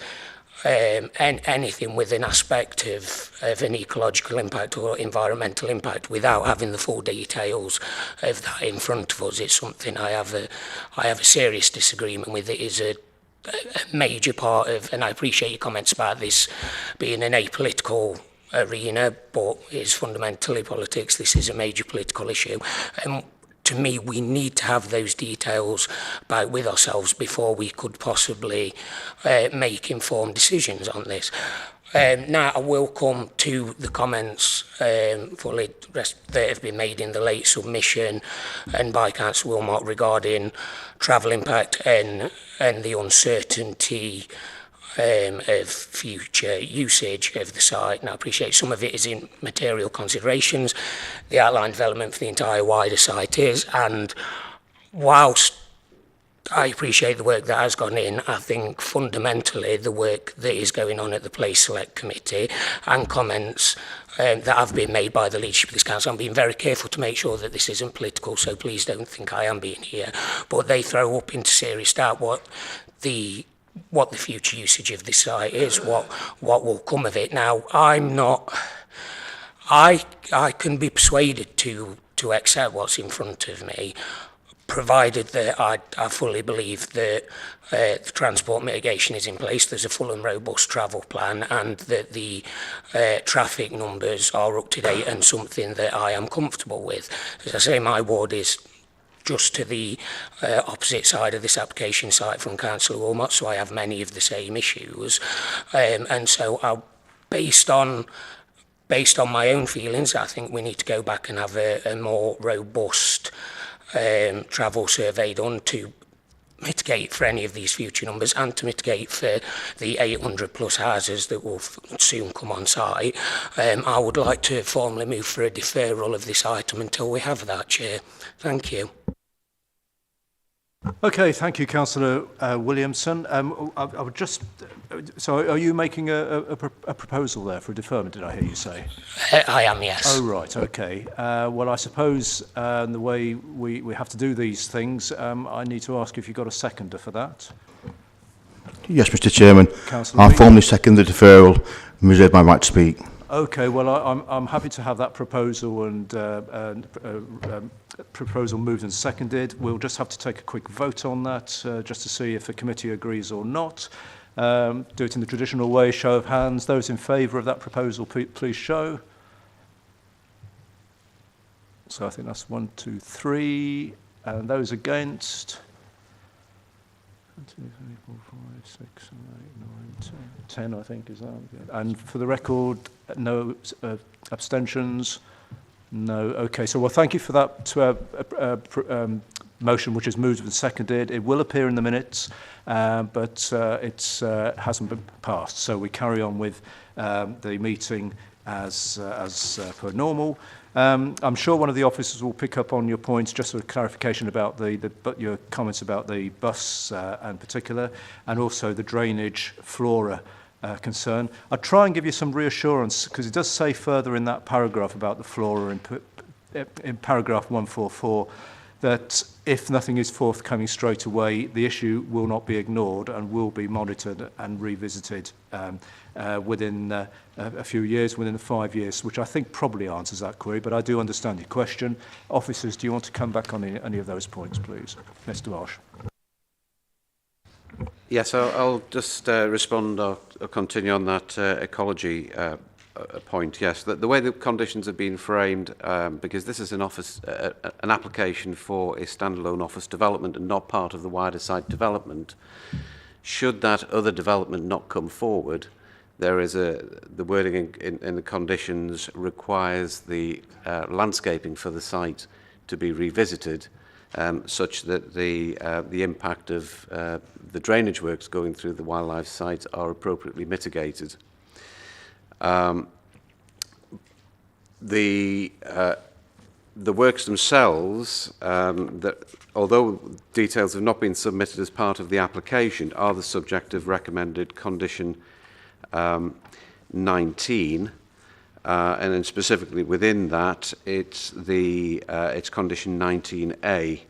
anything with an aspect of an ecological impact or environmental impact without having the full details of that in front of us. It's something I have a serious disagreement with. It is a major part of, and I appreciate your comments about this being an apolitical arena, but it's fundamentally politics. This is a major political issue, and to me, we need to have those details back with ourselves before we could possibly make informed decisions on this. Now, I will come to the comments fully that have been made in the late submission and by Councillor Wilmot regarding travel impact and the uncertainty of future usage of the site. And I appreciate some of it is in material considerations. The outline development for the entire wider site is, and whilst I appreciate the work that has gone in, I think fundamentally the work that is going on at the Place Select Committee and comments that have been made by the leadership of this council, I'm being very careful to make sure that this isn't political, so please don't think I am being here, but they throw up into serious doubt what the future usage of this site is, what will come of it. Now, I can be persuaded to accept what's in front of me, provided that I fully believe that the transport mitigation is in place, there's a full and robust travel plan, and that the traffic numbers are up to date and something that I am comfortable with. As I say, my ward is just to the opposite side of this application site from Councillor Wilmot, so I have many of the same issues. And so based on my own feelings, I think we need to go back and have a more robust travel survey done to mitigate for any of these future numbers and to mitigate for the 800 plus houses that will soon come on site. I would like to formally move for a deferral of this item until we have that, Chair. Thank you. Okay, thank you, Councillor Williamson. I would just. So, are you making a proposal there for a deferment? Did I hear you say? I am, yes. Oh, right. Okay. Well, I suppose the way we have to do these things, I need to ask if you've got a seconder for that. Yes, Mr. Chairman. Councillor I Lee? formally second the deferral and reserve my right to speak. Okay. Well, I'm happy to have that proposal and proposal moved and seconded. We'll just have to take a quick vote on that, just to see if the committee agrees or not. Do it in the traditional way, show of hands. Those in favour of that proposal, please show. So I think that's 1, 2, 3. And those against? 1, 2, 3, 4, 5, 6, 7, 8, 9, 10, I think, is that? And for the record, no abstentions? No. Okay, so well, thank you for that motion which is moved and seconded. It will appear in the minutes, but it hasn't been passed. So we carry on with the meeting as per normal. I'm sure one of the officers will pick up on your points, just for clarification about your comments about the bus in particular, and also the drainage flora concern. I'll try and give you some reassurance, because it does say further in that paragraph about the flora in paragraph 144 that if nothing is forthcoming straight away, the issue will not be ignored and will be monitored and revisited within a few years, within the 5 years, which I think probably answers that query, but I do understand your question. Officers, do you want to come back on any of those points, please? Mr. Marsh. Yes, I'll just respond or continue on that ecology point. Yes, the way the conditions have been framed, because this is an application for a standalone office development and not part of the wider site development. Should that other development not come forward, there is the wording in the conditions requires the landscaping for the site to be revisited, such that the impact of the drainage works going through the wildlife site are appropriately mitigated. The works themselves, although details have not been submitted as part of the application, are the subject of recommended condition 19, and then specifically within that, it's condition 19A,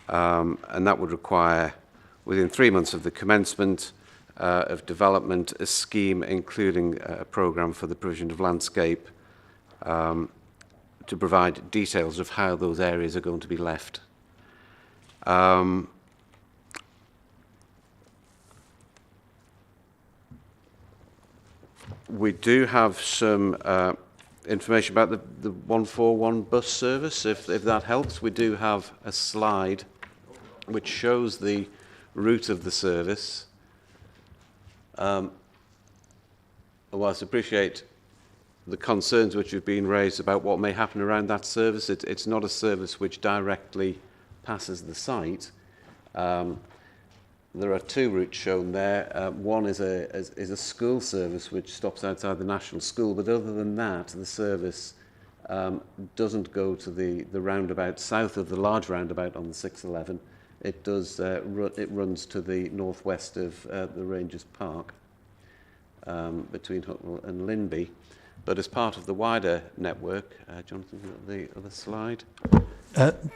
and that would require, within 3 months of the commencement of development, a scheme including a programme for the provision of landscape to provide details of how those areas are going to be left. We do have some information about the 141 bus service, if that helps. We do have a slide which shows the route of the service. Whilst I appreciate the concerns which have been raised about what may happen around that service, it's not a service which directly passes the site. There are two routes shown there. One is a school service which stops outside the National School, but other than that, the service doesn't go to the roundabout south of the large roundabout on the 611. It does. It runs to the northwest of the Rangers Park between Hucknall and Linby. But as part of the wider network, Jonathan, the other slide.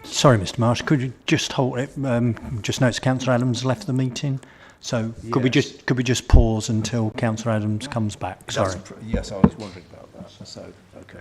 Sorry, Mr. Marsh, could you just hold it? Just notice Councillor Adams left the meeting, so could we just pause until Councillor Adams comes back? Sorry. Yes, I was wondering about that. So, okay.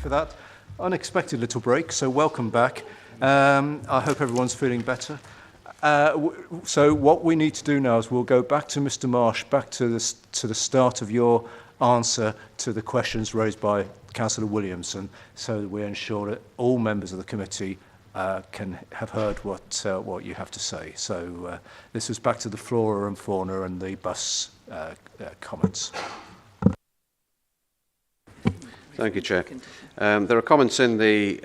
for that unexpected little break, so welcome back. I hope everyone's feeling better. So what we need to do now is we'll go back to Mr. Marsh, back to the start of your answer to the questions raised by Councillor Williamson, so that we ensure that all members of the committee can have heard what you have to say. So this is back to the flora and fauna and the bus comments. Thank you, Chair. There are comments in the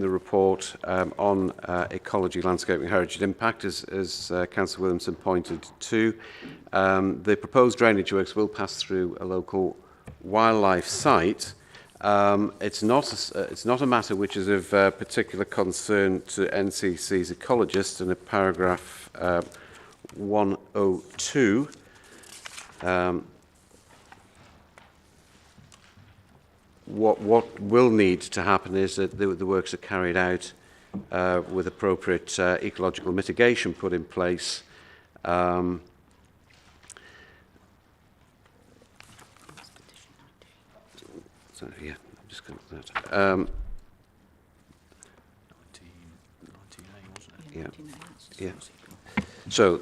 report on ecology, landscaping, heritage impact, as Councillor Williamson pointed to. The proposed drainage works will pass through a local wildlife site. It's not a matter which is of particular concern to NCC's ecologists. In a paragraph 102. What will need to happen is that the works are carried out with appropriate ecological mitigation put in place. So yeah, I'm just going to that. Yeah. So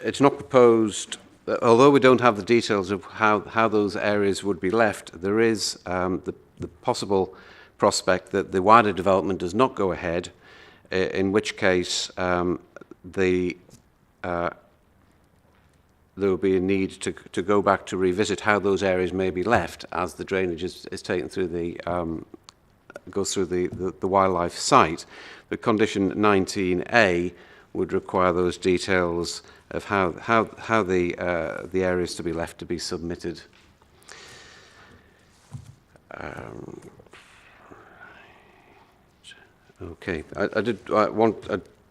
it's not proposed. Although we don't have the details of how those areas would be left, there is the possible prospect that the wider development does not go ahead, in which case there will be a need to go back to revisit how those areas may be left as the drainage is taken through goes through the wildlife site. But condition 19A would require those details of how the areas to be left to be submitted. Okay, I did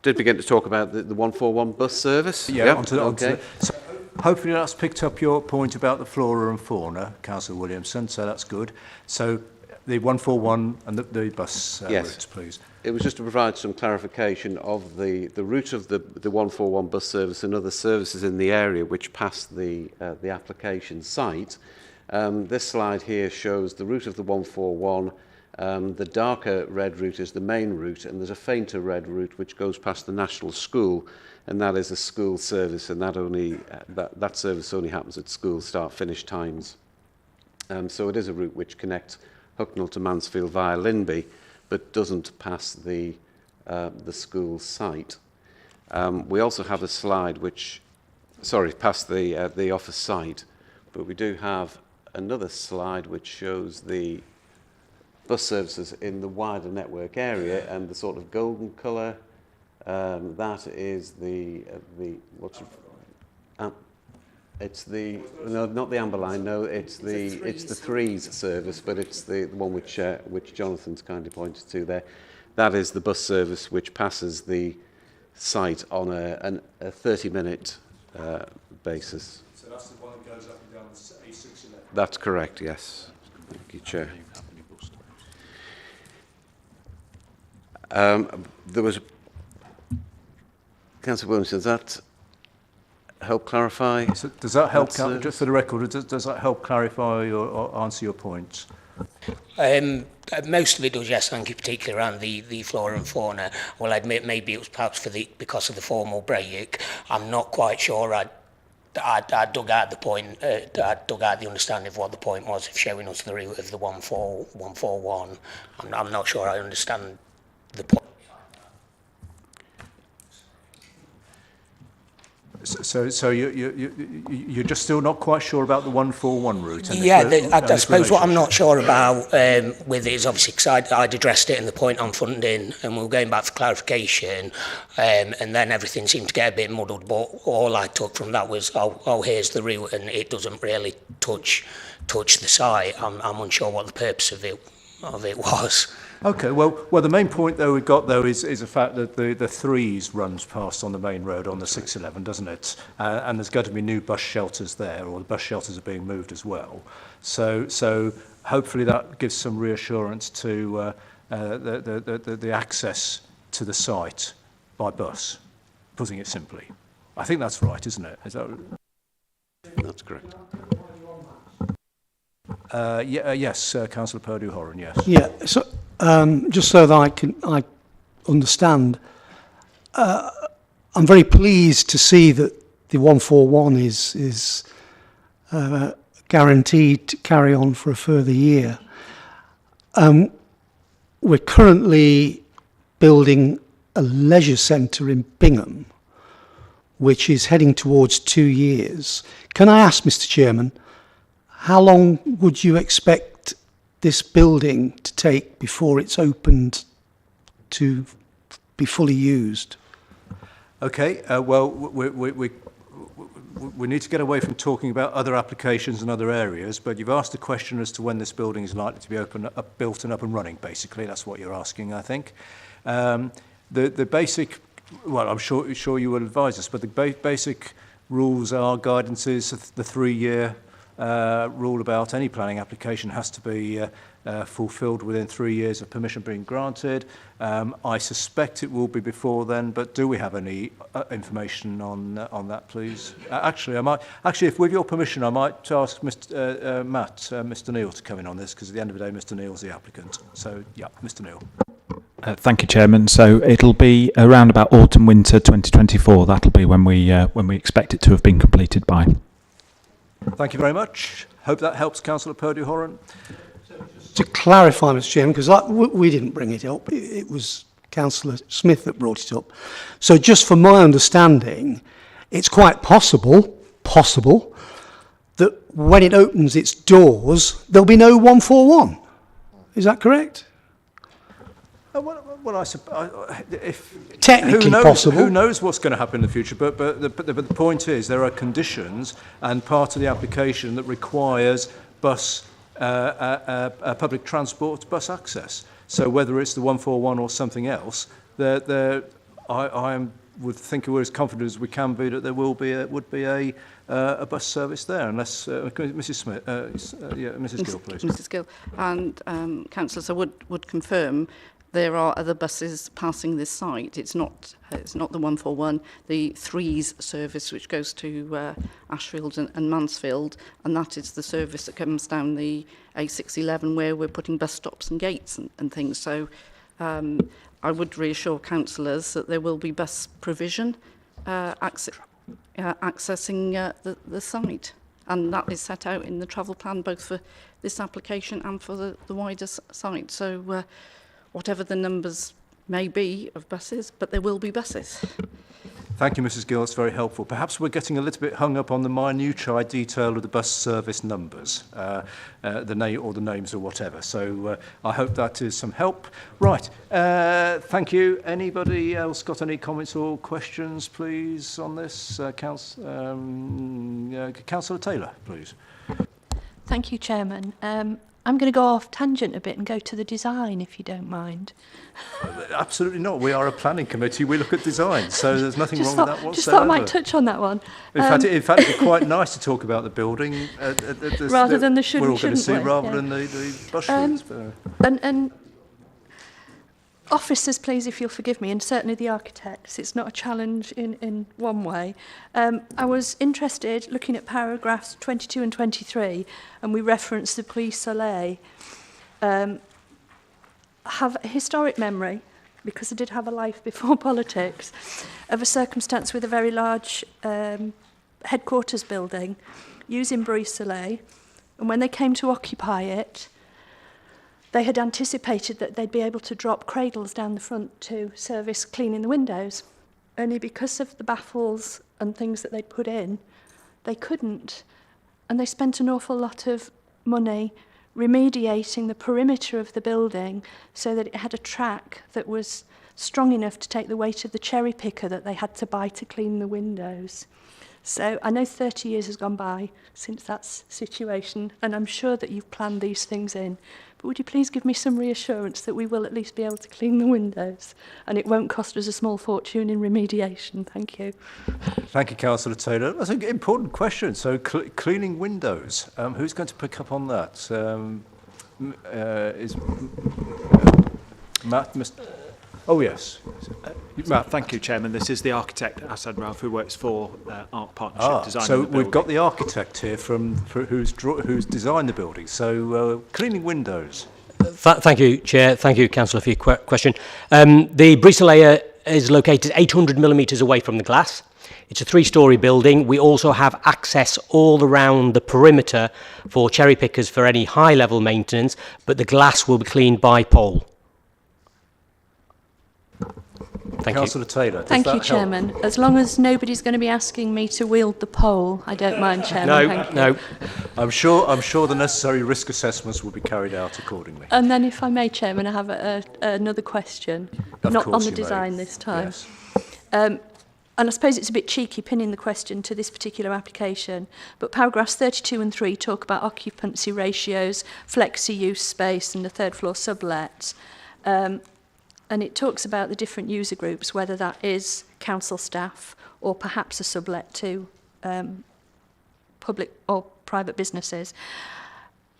begin to talk about the 141 bus service. Yeah, yep. onto so hopefully that's picked up your point about the flora and fauna, Councillor Williamson, so that's good. So the 141 and the bus routes, please. It was just to provide some clarification of the route of the 141 bus service and other services in the area which pass the application site. This slide here shows the route of the 141. The darker red route is the main route, and there's a fainter red route which goes past the National School, and that is a school service, and that service only happens at school start-finish times. So it is a route which connects Hucknall to Mansfield via Linby, but doesn't pass the school site. We also have a slide past the office site, but we do have another slide which shows the bus services in the wider network area, and the sort of golden colour, that is it's the no, not the amber line. No, it's the Threes service, but it's the one which Jonathan's kindly pointed to there. That is the bus service which passes the site on a 30-minute basis. So that's the one that goes up and down the A611. That's correct. Yes. Thank you, Chair. There was Councillor Williamson. Does that help clarify? So does that help, just for the record, does that help clarify or answer your points? Most of it does, yes, thank you, particularly around the flora and fauna. Well, I admit maybe it was perhaps because of the formal break. I'm not quite sure I dug out the point, I dug out the understanding of what the point was of showing us the route of the 141. I'm not sure I understand the point. So you're just still not quite sure about the 141 route? Yeah, I suppose what I'm not sure about with it is obviously because I'd addressed it in the point on funding, and we were going back for clarification, and then everything seemed to get a bit muddled, but all I took from that was, oh here's the route, and it doesn't really touch the site. I'm unsure what the purpose of it was. Okay, well, the main point though we've got though is the fact that the Threes runs past on the main road on the 611, doesn't it? And there's going to be new bus shelters there, or the bus shelters are being moved as well. So hopefully that gives some reassurance to the access to the site by bus, putting it simply. I think that's right, isn't it? Is that? That's correct. Yes, Councillor Purdue-Horan, yes. Yeah, so just so that I understand, I'm very pleased to see that the 141 is guaranteed to carry on for a further year. We're currently building a leisure centre in Bingham, which is heading towards 2 years. Can I ask, Mr. Chairman, how long would you expect this building to take before it's opened to be fully used? Okay, well, we need to get away from talking about other applications and other areas, but you've asked a question as to when this building is likely to be built and up and running, basically. That's what you're asking, I think. The basic, well, I'm sure you will advise us, but the basic rules are guidances of the 3-year rule about any planning application has to be fulfilled within 3 years of permission being granted. I suspect it will be before then, but do we have any information on that, please? Actually, if with your permission, I might ask Mr. Neil to come in on this, because at the end of the day, Mr. Neil's the applicant. So, yeah, Mr. Neil. Thank you, Chairman. So it'll be around about autumn winter 2024. That'll be when we expect it to have been completed by. Thank you very much. Hope that helps, Councillor Purdue-Horan. To clarify, Mr. Chairman, because we didn't bring it up, it was Councillor Smith that brought it up. So just for my understanding, it's quite possible that when it opens its doors, there'll be no 141. Is that correct? Well, I suppose if technically possible. Who knows what's going to happen in the future? But the point is, there are conditions and part of the application that requires public transport bus access. So whether it's the 141 or something else, I would think we're as confident as we can be that there would be a bus service there, unless Mrs. Smith, Mrs. Gill, please. Mrs. Gill and councillors, I would confirm. There are other buses passing this site. It's not the 141, the 3s service which goes to Ashfield and Mansfield, and that is the service that comes down the A611 where we're putting bus stops and gates and things. So I would reassure councillors that there will be bus provision accessing the site, and that is set out in the travel plan both for this application and for the wider site. So whatever the numbers may be of buses, but there will be buses. Thank you, Mrs. Gill. That's very helpful. Perhaps we're getting a little bit hung up on the minutiae detail of the bus service numbers, the names or whatever. So I hope that is some help. Right. Thank you. Anybody else got any comments or questions, please, on this? Councillor Taylor, please. Thank you, Chairman. I'm going to go off tangent a bit and go to the design, if you don't mind. Absolutely not. We are a planning committee. We look at design, so there's nothing wrong with that whatsoever. Just thought I might touch on that one. In fact, it'd be quite nice to talk about the building. Rather than the shouldn't, we're all going to see, we? rather than the bus routes. And officers, please, if you'll forgive me, and certainly the architects, it's not a challenge in one way. I was interested, looking at paragraphs 22 and 23, and we referenced the Puy Soleil, have a historic memory, because I did have a life before politics, of a circumstance with a very large headquarters building using Puy Soleil, and when they came to occupy it, they had anticipated that they'd be able to drop cradles down the front to service cleaning the windows. Only because of the baffles and things that they'd put in, they couldn't. And they spent an awful lot of money remediating the perimeter of the building so that it had a track that was strong enough to take the weight of the cherry picker that they had to buy to clean the windows. So I know 30 years has gone by since that situation, and I'm sure that you've planned these things in. But would you please give me some reassurance that we will at least be able to clean the windows and it won't cost us a small fortune in remediation? Thank you. Thank you, Councillor Taylor. That's an important question. So cleaning windows, who's going to pick up on that? Is Matt, Mr. Oh, yes. Thank you, Chairman. This is the architect, Asad Ralph, who works for Arc Partnership Design. So we've got the architect here who's designed the building. So cleaning windows. Thank you, Chair. Thank you, Councillor, for your question. The Brisa layer is located 800 millimetres away from the glass. It's a 3-storey building. We also have access all around the perimeter for cherry pickers for any high-level maintenance, but the glass will be cleaned by pole. Councillor Taylor. Thank you, Chairman. As long as nobody's going to be asking me to wield the pole, I don't mind, Chairman. No. I'm sure the necessary risk assessments will be carried out accordingly. And then, if I may, Chairman, I have another question, not on the design this time. Yes. And I suppose it's a bit cheeky pinning the question to this particular application, but paragraphs 32 and 3 talk about occupancy ratios, flexi-use space and the third floor sublet. And it talks about the different user groups, whether that is council staff or perhaps a sublet to public or private businesses.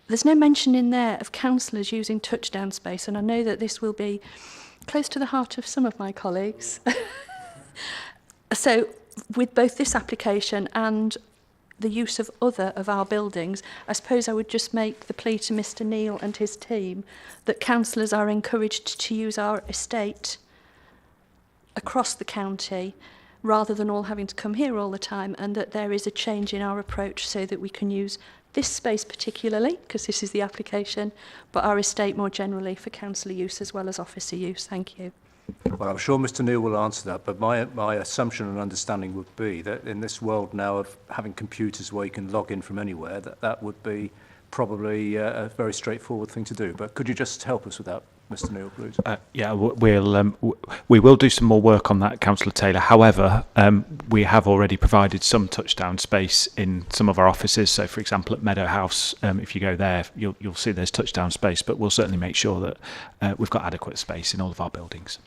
There's no mention in there of councillors using touchdown space, and I know that this will be close to the heart of some of my colleagues. So with both this application and the use of other of our buildings, I suppose I would just make the plea to Mr Neil and his team that councillors are encouraged to use our estate across the county rather than all having to come here all the time, and that there is a change in our approach so that we can use this space particularly, because this is the application, but our estate more generally for councillor use as well as officer use. Thank you. Well, I'm sure Mr Neil will answer that, but my assumption and understanding would be that in this world now of having computers where you can log in from anywhere, that would be probably a very straightforward thing to do. But could you just help us with that, Mr Neil, please? Yeah, we will do some more work on that, Councillor Taylor. However, we have already provided some touchdown space in some of our offices. So, for example, at Meadow House, if you go there, you'll see there's touchdown space. But we'll certainly make sure that we've got adequate space in all of our buildings.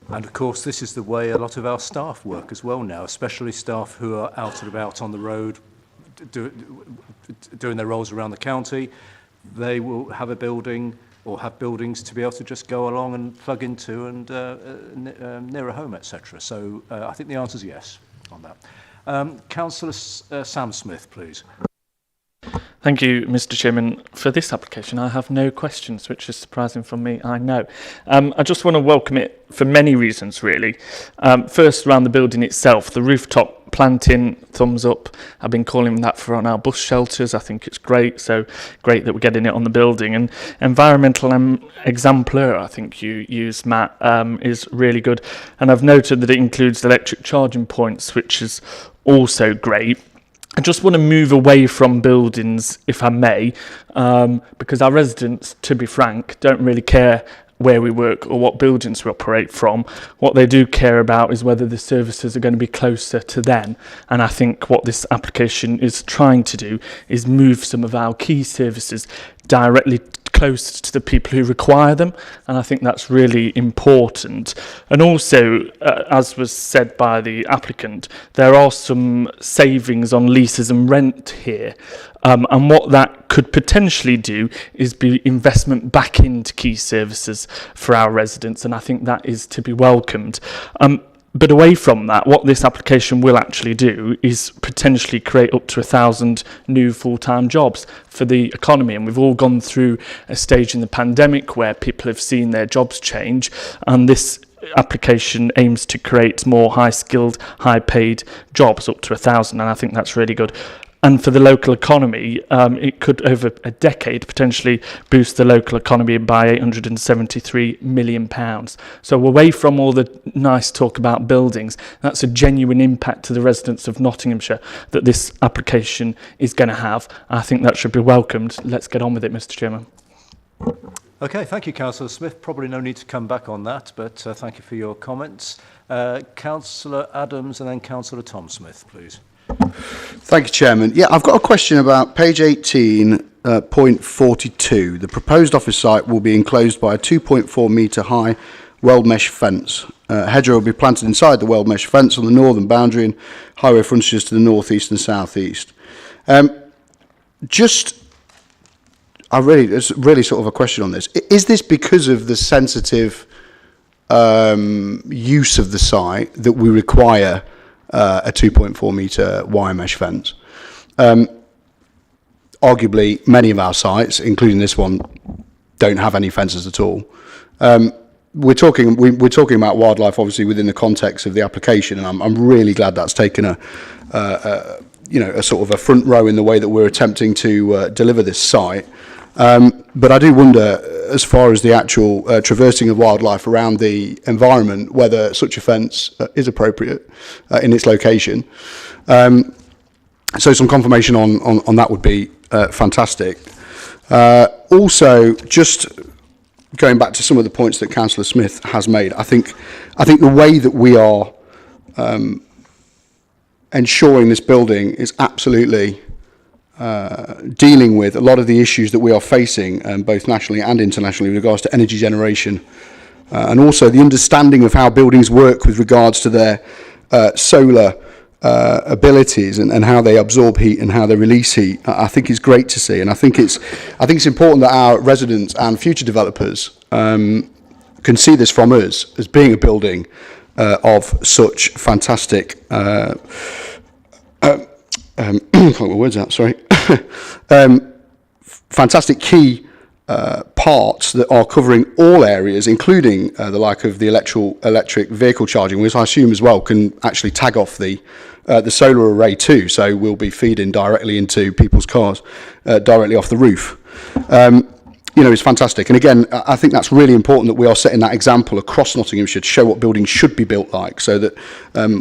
And of course, this is the way a lot of our staff work as well now, especially staff who are out and about on the road doing their roles around the county. They will have a building or have buildings to be able to just go along and plug into and near a home, etc. So I think the answer is yes on that. Councillor Sam Smith, please. Thank you, Mr Chairman. For this application, I have no questions, which is surprising from me, I know. I just want to welcome it for many reasons, really. First, around the building itself, the rooftop planting, thumbs up. I've been calling that for on our bus shelters. I think it's great, so great that we're getting it on the building. And environmental exemplar, I think you used, Matt, is really good. And I've noted that it includes electric charging points, which is also great. I just want to move away from buildings, if I may, because our residents, to be frank, don't really care where we work or what buildings we operate from. What they do care about is whether the services are going to be closer to them. And I think what this application is trying to do is move some of our key services directly close to the people who require them, and I think that's really important. And also, as was said by the applicant, there are some savings on leases and rent here, and what that could potentially do is be investment back into key services for our residents, and I think that is to be welcomed. But away from that, what this application will actually do is potentially create up to 1,000 new full-time jobs for the economy. And we've all gone through a stage in the pandemic where people have seen their jobs change. And this application aims to create more high-skilled, high-paid jobs, up to 1,000. And I think that's really good. And for the local economy, it could, over a decade, potentially boost the local economy by £873 million. So away from all the nice talk about buildings, that's a genuine impact to the residents of Nottinghamshire that this application is going to have. I think that should be welcomed. Let's get on with it, Mr Chairman. Okay, thank you, Councillor Smith. Probably no need to come back on that, but thank you for your comments. Councillor Adams and then Councillor Tom Smith, please. Thank you, Chairman. Yeah, I've got a question about page 18, point 42. The proposed office site will be enclosed by a 2.4 metre high weld mesh fence. Hedgerow will be planted inside the weld mesh fence on the northern boundary and highway frontages to the north east and south east. It's really sort of a question on this. Is this because of the sensitive use of the site that we require a 2.4 metre wire mesh fence. Arguably, many of our sites, including this one, don't have any fences at all. We're talking about wildlife, obviously, within the context of the application, and I'm really glad that's taken a sort of a front row in the way that we're attempting to deliver this site. But I do wonder, as far as the actual traversing of wildlife around the environment, whether such a fence is appropriate in its location. So some confirmation on that would be fantastic. Also, just going back to some of the points that Councillor Smith has made, I think the way that we are ensuring this building is absolutely dealing with a lot of the issues that we are facing, both nationally and internationally, with regards to energy generation, and also the understanding of how buildings work with regards to their solar abilities and how they absorb heat and how they release heat. I think is great to see, and I think it's important that our residents and future developers can see this from us as being a building of such fantastic can't get my words out, sorry. Fantastic key parts that are covering all areas, including the like of the electric vehicle charging, which I assume as well can actually tag off the solar array too. So we'll be feeding directly into people's cars, directly off the roof. Is fantastic. And again, I think that's really important that we are setting that example across Nottinghamshire to show what buildings should be built like, so that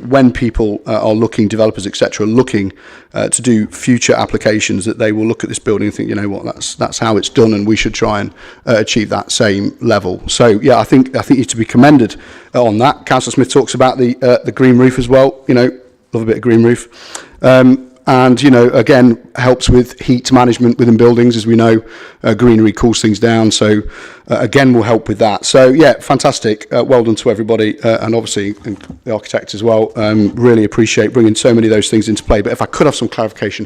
when people are looking, developers, etc., looking to do future applications, that they will look at this building and think, you know what, that's how it's done, and we should try and achieve that same level. So yeah, I think you're to be commended on that. Councillor Smith talks about the green roof as well. Love a bit of green roof. And, again, helps with heat management within buildings. As we know, greenery cools things down. So, again, will help with that. So, yeah, fantastic. Well done to everybody. And obviously, the architect as well. Really appreciate bringing so many of those things into play. But if I could have some clarification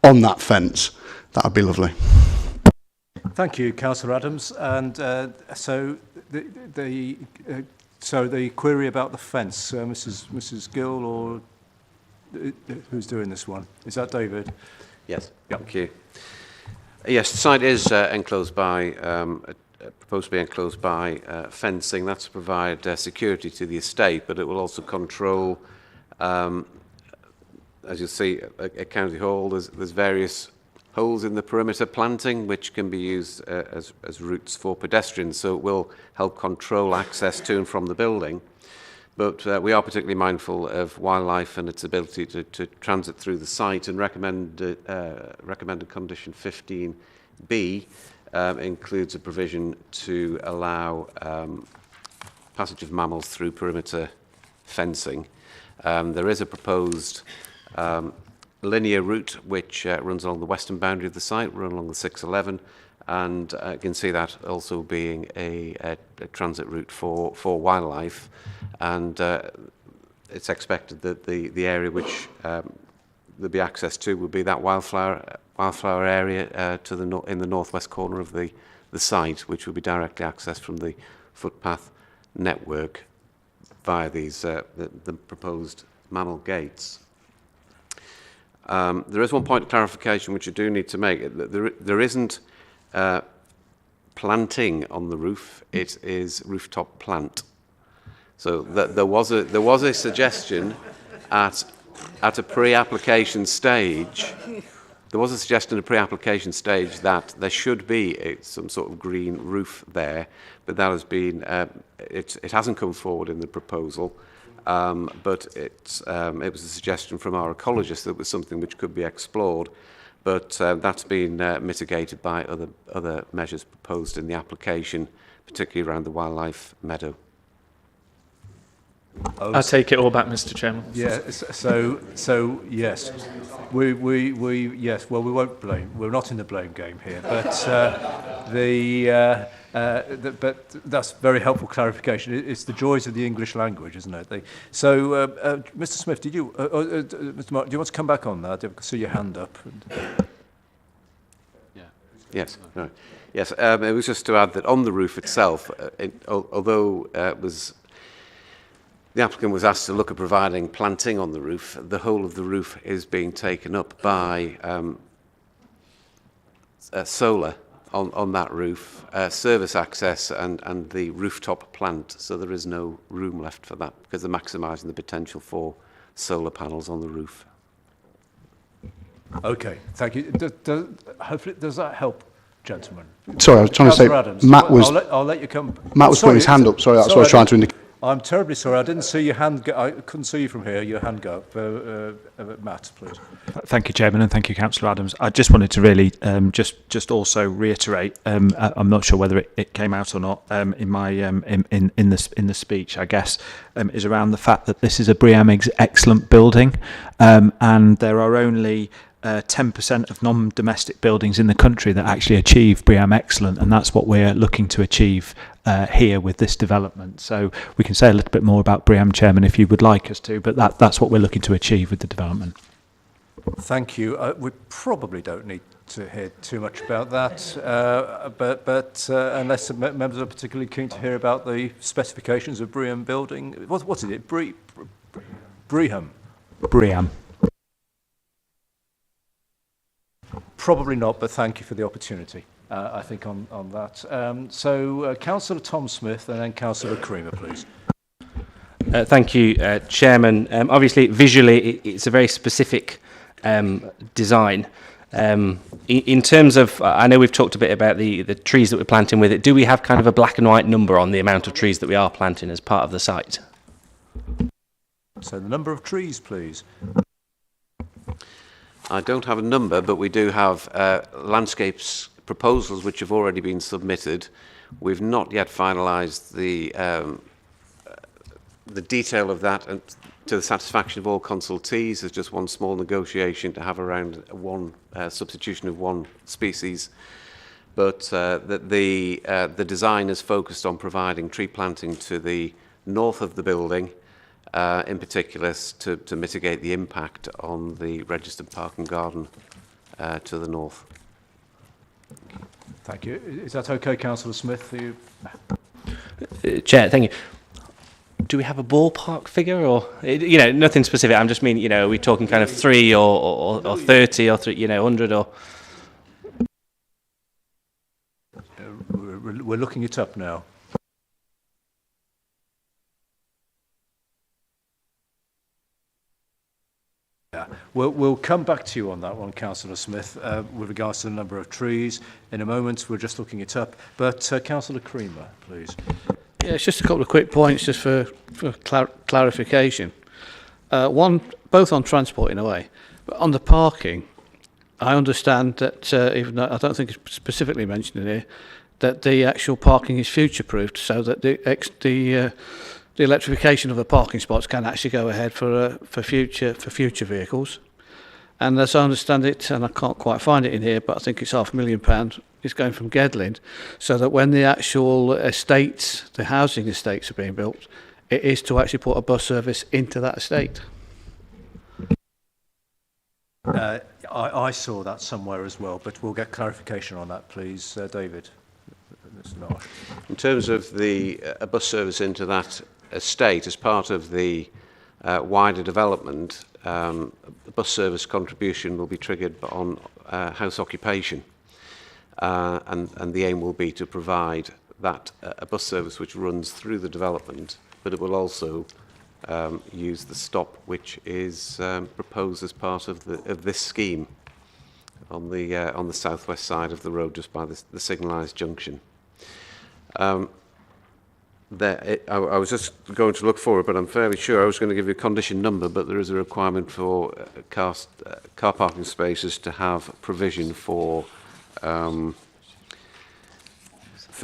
on that fence, that would be lovely. Thank you, Councillor Adams. And so the query about the fence, Mrs. Gill or... Who's doing this one? Is that David? Yes. Yep. Thank you. Yes, the site is enclosed by, proposed to be enclosed by fencing. That's to provide security to the estate, but it will also control, as you'll see at County Hall, there's various holes in the perimeter planting which can be used as routes for pedestrians, so it will help control access to and from the building. But we are particularly mindful of wildlife and its ability to transit through the site, and recommended condition 15B includes a provision to allow passage of mammals through perimeter fencing. There is a proposed linear route which runs along the western boundary of the site, run along the 611, and you can see that also being a transit route for wildlife. And it's expected that the area which there'll be access to will be that wildflower area in the northwest corner of the site, which will be directly accessed from the footpath network via these the proposed mammal gates. There is one point of clarification which I do need to make. There isn't planting on the roof; it is rooftop plant. So there was a suggestion at a pre-application stage. There was a suggestion at a pre-application stage that there should be some sort of green roof there, but that has been it hasn't come forward in the proposal. But it was a suggestion from our ecologist that was something which could be explored, but that's been mitigated by other measures proposed in the application, particularly around the wildlife meadow. I take it all back, Mr. Chairman. Yeah. So yes, we yes. Well, we won't blame. We're not in the blame game here, but but that's very helpful clarification. It's the joys of the English language, isn't it? So, Mr. Smith, did you, Mr. Mark, do you want to come back on that? I see your hand up. Yeah. Yes. Right. Yes, it was just to add that on the roof itself, although the applicant was asked to look at providing planting on the roof, the whole of the roof is being taken up by solar on that roof, service access and the rooftop plant, so there is no room left for that because they're maximising the potential for solar panels on the roof. Okay, thank you. Hopefully, does that help, gentlemen? Sorry, I was trying to say, Adams, Matt was, I'll let you come. Matt was putting his hand up. Sorry, that's what I was trying to indicate. I'm terribly sorry. I didn't see your hand go. I couldn't see you from here. Your hand go up. Matt, please. Thank you, Chairman, and thank you, Councillor Adams. I just wanted to really just also reiterate. I'm not sure whether it came out or not in my in the speech. I guess is around the fact that this is a BREEAM excellent building, and there are only 10% of non-domestic buildings in the country that actually achieve BREEAM excellent, and that's what we're looking to achieve here with this development. So we can say a little bit more about BREEAM, Chairman, if you would like us to, but that's what we're looking to achieve with the development. Thank you. We probably don't need to hear too much about that, but unless members are particularly keen to hear about the specifications of BREEAM building, what's it? BREEAM. BREEAM. Probably not, but thank you for the opportunity, I think, on that. So, Councillor Tom Smith and then Councillor Creamer, please. Thank you, Chairman. Obviously, visually, it's a very specific design. In terms of, I know we've talked a bit about the trees that we're planting with it. Do we have kind of a black and white number on the amount of trees that we are planting as part of the site? So, the number of trees, please. I don't have a number, but we do have landscapes proposals which have already been submitted. We've not yet finalised the detail of that and to the satisfaction of all consultees. There's just one small negotiation to have around one substitution of one species. But the design is focused on providing tree planting to the north of the building, in particular to mitigate the impact on the registered park and garden to the north. Thank you. Is that okay, Councillor Smith? Chair, thank you. Do we have a ballpark figure, or nothing specific? I'm just meaning, are we talking kind of 3 or 30 or 100 or? We're looking it up now. Yeah. We'll come back to you on that one, Councillor Smith, with regards to the number of trees. In a moment, we're just looking it up. But Councillor Creamer, please. Yeah, it's just a couple of quick points just for clarification. One, both on transport in a way, but on the parking, I understand that, even though I don't think it's specifically mentioned in here, that the actual parking is future-proofed so that the electrification of the parking spots can actually go ahead for future vehicles. And as I understand it, and I can't quite find it in here, but I think it's £500,000, it's going from Gedland, so that when the actual estates, the housing estates are being built, it is to actually put a bus service into that estate. I saw that somewhere as well, but we'll get clarification on that, please. David. In terms of a bus service into that estate, as part of the wider development, the bus service contribution will be triggered on house occupation, and the aim will be to provide that a bus service which runs through the development, but it will also use the stop which is proposed as part of this scheme on the southwest side of the road, just by the signalised junction. I was just going to look for it, but I'm fairly sure I was going to give you a condition number, but there is a requirement for car parking spaces to have provision for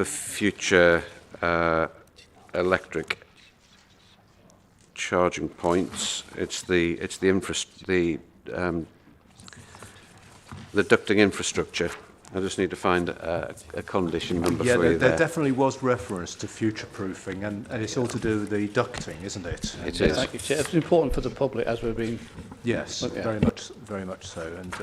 future electric charging points. It's the ducting infrastructure I just need to find a condition number Yeah, for you there there. definitely was reference to future-proofing, and it's all to do with the ducting, isn't it? It And, is. Thank you, Chair. It's important for the public as we've been... Yes, Okay. very much so. And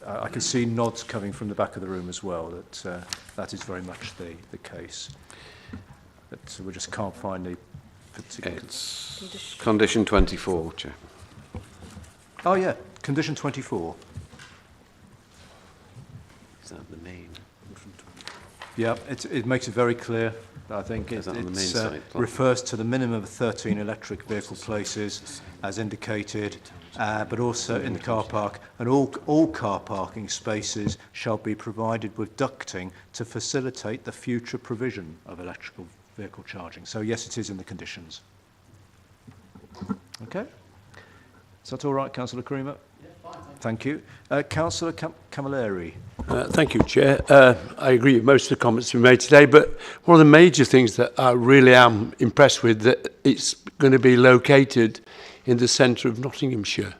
I can see nods coming from the back of the room as well, that that is very much the case. But we just can't find the particular... It's condition 24, Chair. Oh, yeah, condition 24. Is that the main? Yeah, it makes it very clear. I think it Is that on the main site plan? refers to the minimum of 13 electric vehicle places as indicated, but also in the car park, and all car parking spaces shall be provided with ducting to facilitate the future provision of electrical vehicle charging. So yes, it is in the conditions. Okay. Is that all right, Councillor Creamer? Thank you. Councillor Camilleri. Thank you, Chair. I agree with most of the comments we made today, but one of the major things that I really am impressed with, that it's going to be located in the centre of Nottinghamshire.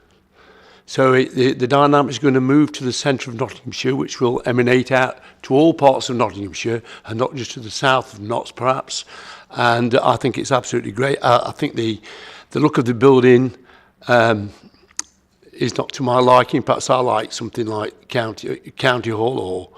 So the dynamic is going to move to the centre of Nottinghamshire, which will emanate out to all parts of Nottinghamshire and not just to the south of Notts, perhaps. And I think it's absolutely great. I think the look of the building is not to my liking. Perhaps I like something like county hall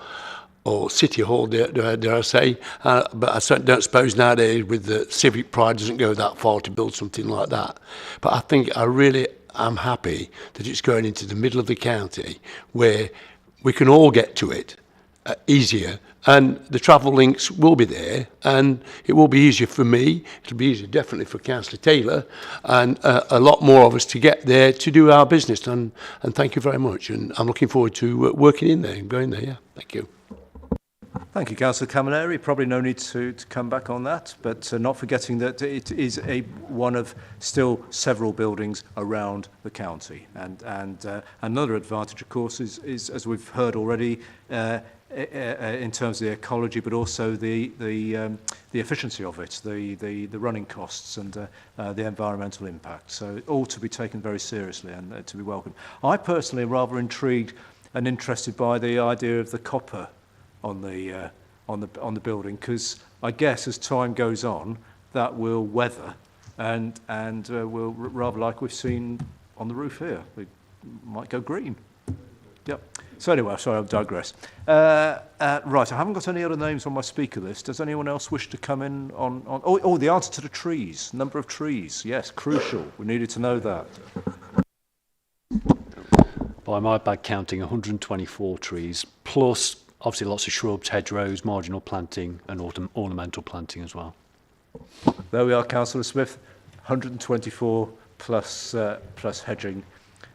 or city hall, dare I say. But I certainly don't suppose nowadays with the civic pride doesn't go that far to build something like that. But I think I really am happy that it's going into the middle of the county where we can all get to it easier, and the travel links will be there, and it will be easier for me, it'll be easier definitely for Councillor Taylor, and a lot more of us to get there to do our business, and thank you very much, and I'm looking forward to working in there and going there. Yeah, thank you. Thank you, Councillor Camilleri. Probably no need to come back on that, but not forgetting that it is one of still several buildings around the county. And another advantage, of course, is as we've heard already, in terms of the ecology, but also the efficiency of it, the running costs and the environmental impact. So all to be taken very seriously and to be welcomed. I personally am rather intrigued and interested by the idea of the copper on the building, because I guess as time goes on that will weather and will rather like we've seen on the roof here. We might go green. Yep. So anyway, sorry, I'll digress. Right, I haven't got any other names on my speaker list. Does anyone else wish to come in on the answer to the trees, number of trees? Yes, crucial. We needed to know that. By my bad counting, 124 trees, plus obviously lots of shrubs, hedgerows, marginal planting and ornamental planting as well. There we are, Councillor Smith, 124 plus hedging.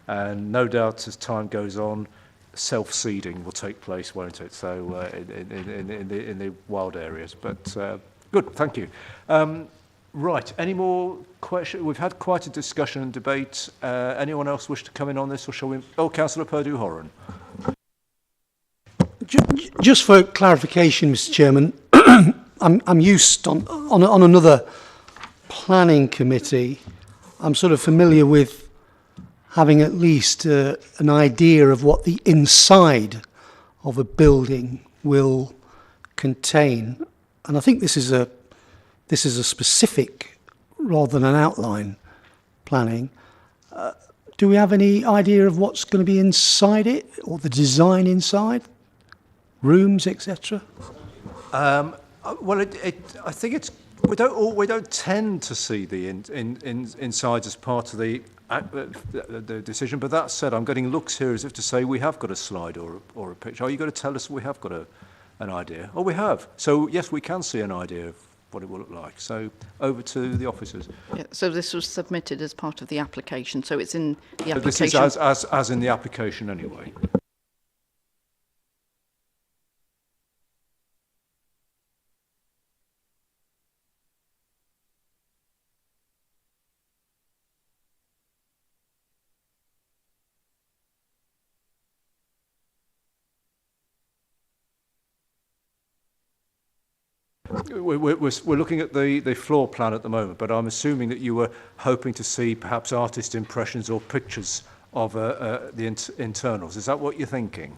And no doubt as time goes on, self-seeding will take place, won't it? So in the wild areas. But good, thank you. Right, any more questions? We've had quite a discussion and debate. Anyone else wish to come in on this, or shall we? Oh, Councillor Purdue-Horan. Just for clarification, Mr. Chairman, I'm used on another planning committee. I'm sort of familiar with having at least an idea of what the inside of a building will contain, and I think this is a specific rather than an outline planning. Do we have any idea of what's going to be inside it, or the design inside? Rooms, etc. Well, I think it's we don't tend to see the inside as part of the decision. But that said, I'm getting looks here as if to say we have got a slide or a picture. Are you going to tell us we have got an idea? Oh, we have. So yes, we can see an idea of what it will look like. So over to the officers. Yeah, so this was submitted as part of the application. So it's in the application. This is as in the application anyway. We're looking at the floor plan at the moment, but I'm assuming that you were hoping to see perhaps artist impressions or pictures of the internals. Is that what you're thinking?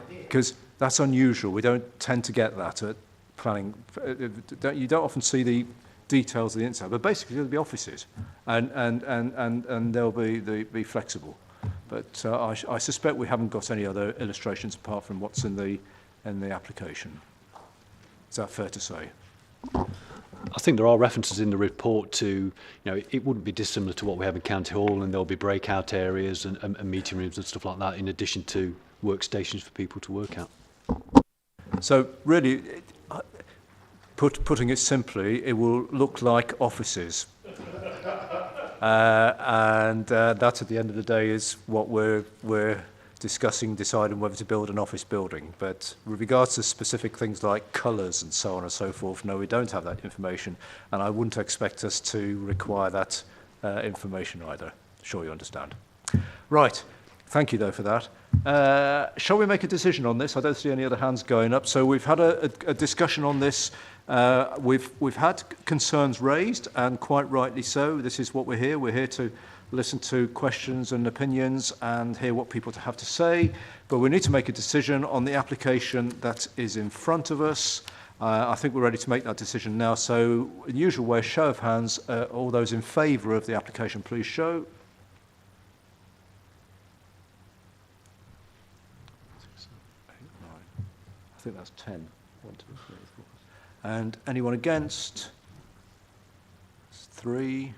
Because That's unusual. We don't tend to get that at planning. You don't often see the details of the inside, but basically there'll be offices, and they'll be flexible. But I suspect we haven't got any other illustrations apart from what's in the application. Is that fair to say? I think there are references in the report to, it wouldn't be dissimilar to what we have in County Hall, and there'll be breakout areas and meeting rooms and stuff like that, in addition to workstations for people to work at. So really, putting it simply, it will look like offices. And that, at the end of the day, is what we're discussing, deciding whether to build an office building. But with regards to specific things like colours and so on and so forth, no, we don't have that information, and I wouldn't expect us to require that information either. Sure, you understand. Right. Thank you, though, for that. Shall we make a decision on this? I don't see any other hands going up. So we've had a discussion on this. We've had concerns raised, and quite rightly so. This is what we're here. We're here to listen to questions and opinions and hear what people have to say. But we need to make a decision on the application that is in front of us. I think we're ready to make that decision now. So, in the usual way, show of hands. All those in favour of the application, please show. I think that's 10. 1, 2, 3, 4. And anyone against? 3.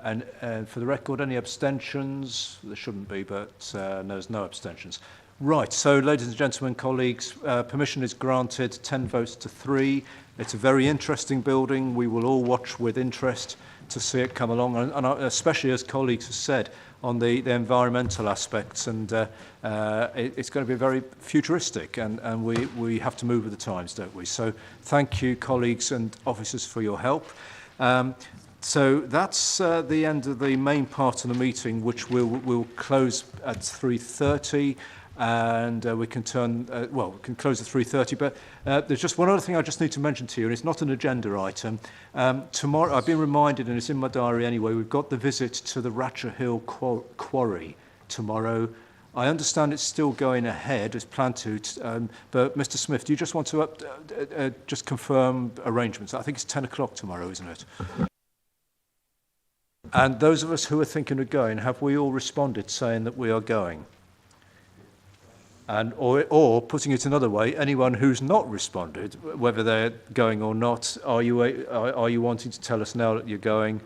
And for the record, any abstentions? There shouldn't be, but no, there's no abstentions. Right, so ladies and gentlemen, colleagues, permission is granted, 10 votes to 3. It's a very interesting building. We will all watch with interest to see it come along, and especially, as colleagues have said, on the environmental aspects, and it's going to be very futuristic, and we have to move with the times, don't we? So thank you, colleagues and officers, for your help. So that's the end of the main part of the meeting, which we'll close at 3:30, and we can we can close at 3:30. But there's just one other thing I just need to mention to you, and it's not an agenda item. Tomorrow, I've been reminded, and it's in my diary anyway, we've got the visit to the Ratcher Hill Quarry tomorrow. I understand it's still going ahead as planned to, but Mr. Smith, do you just want to just confirm arrangements? I think it's 10 o'clock tomorrow, isn't it? And those of us who are thinking of going, have we all responded saying that we are going? And or putting it another way, anyone who's not responded, whether they're going or not, are you wanting to tell us now that you're going?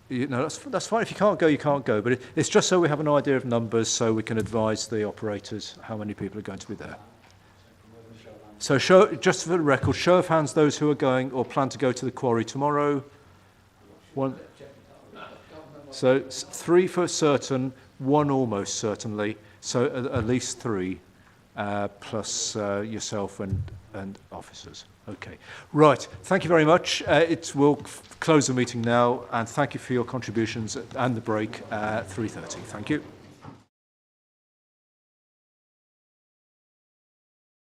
That's fine. If you can't go, you can't go. But it's just so we have an idea of numbers, so we can advise the operators how many people are going to be there. So just for the record, show of hands those who are going or plan to go to the quarry tomorrow. 1. So 3 for certain, 1 almost certainly. So at least 3, plus yourself and officers. Okay. Right. Thank you very much. We'll close the meeting now, and thank you for your contributions and the break at 3:30. Thank you.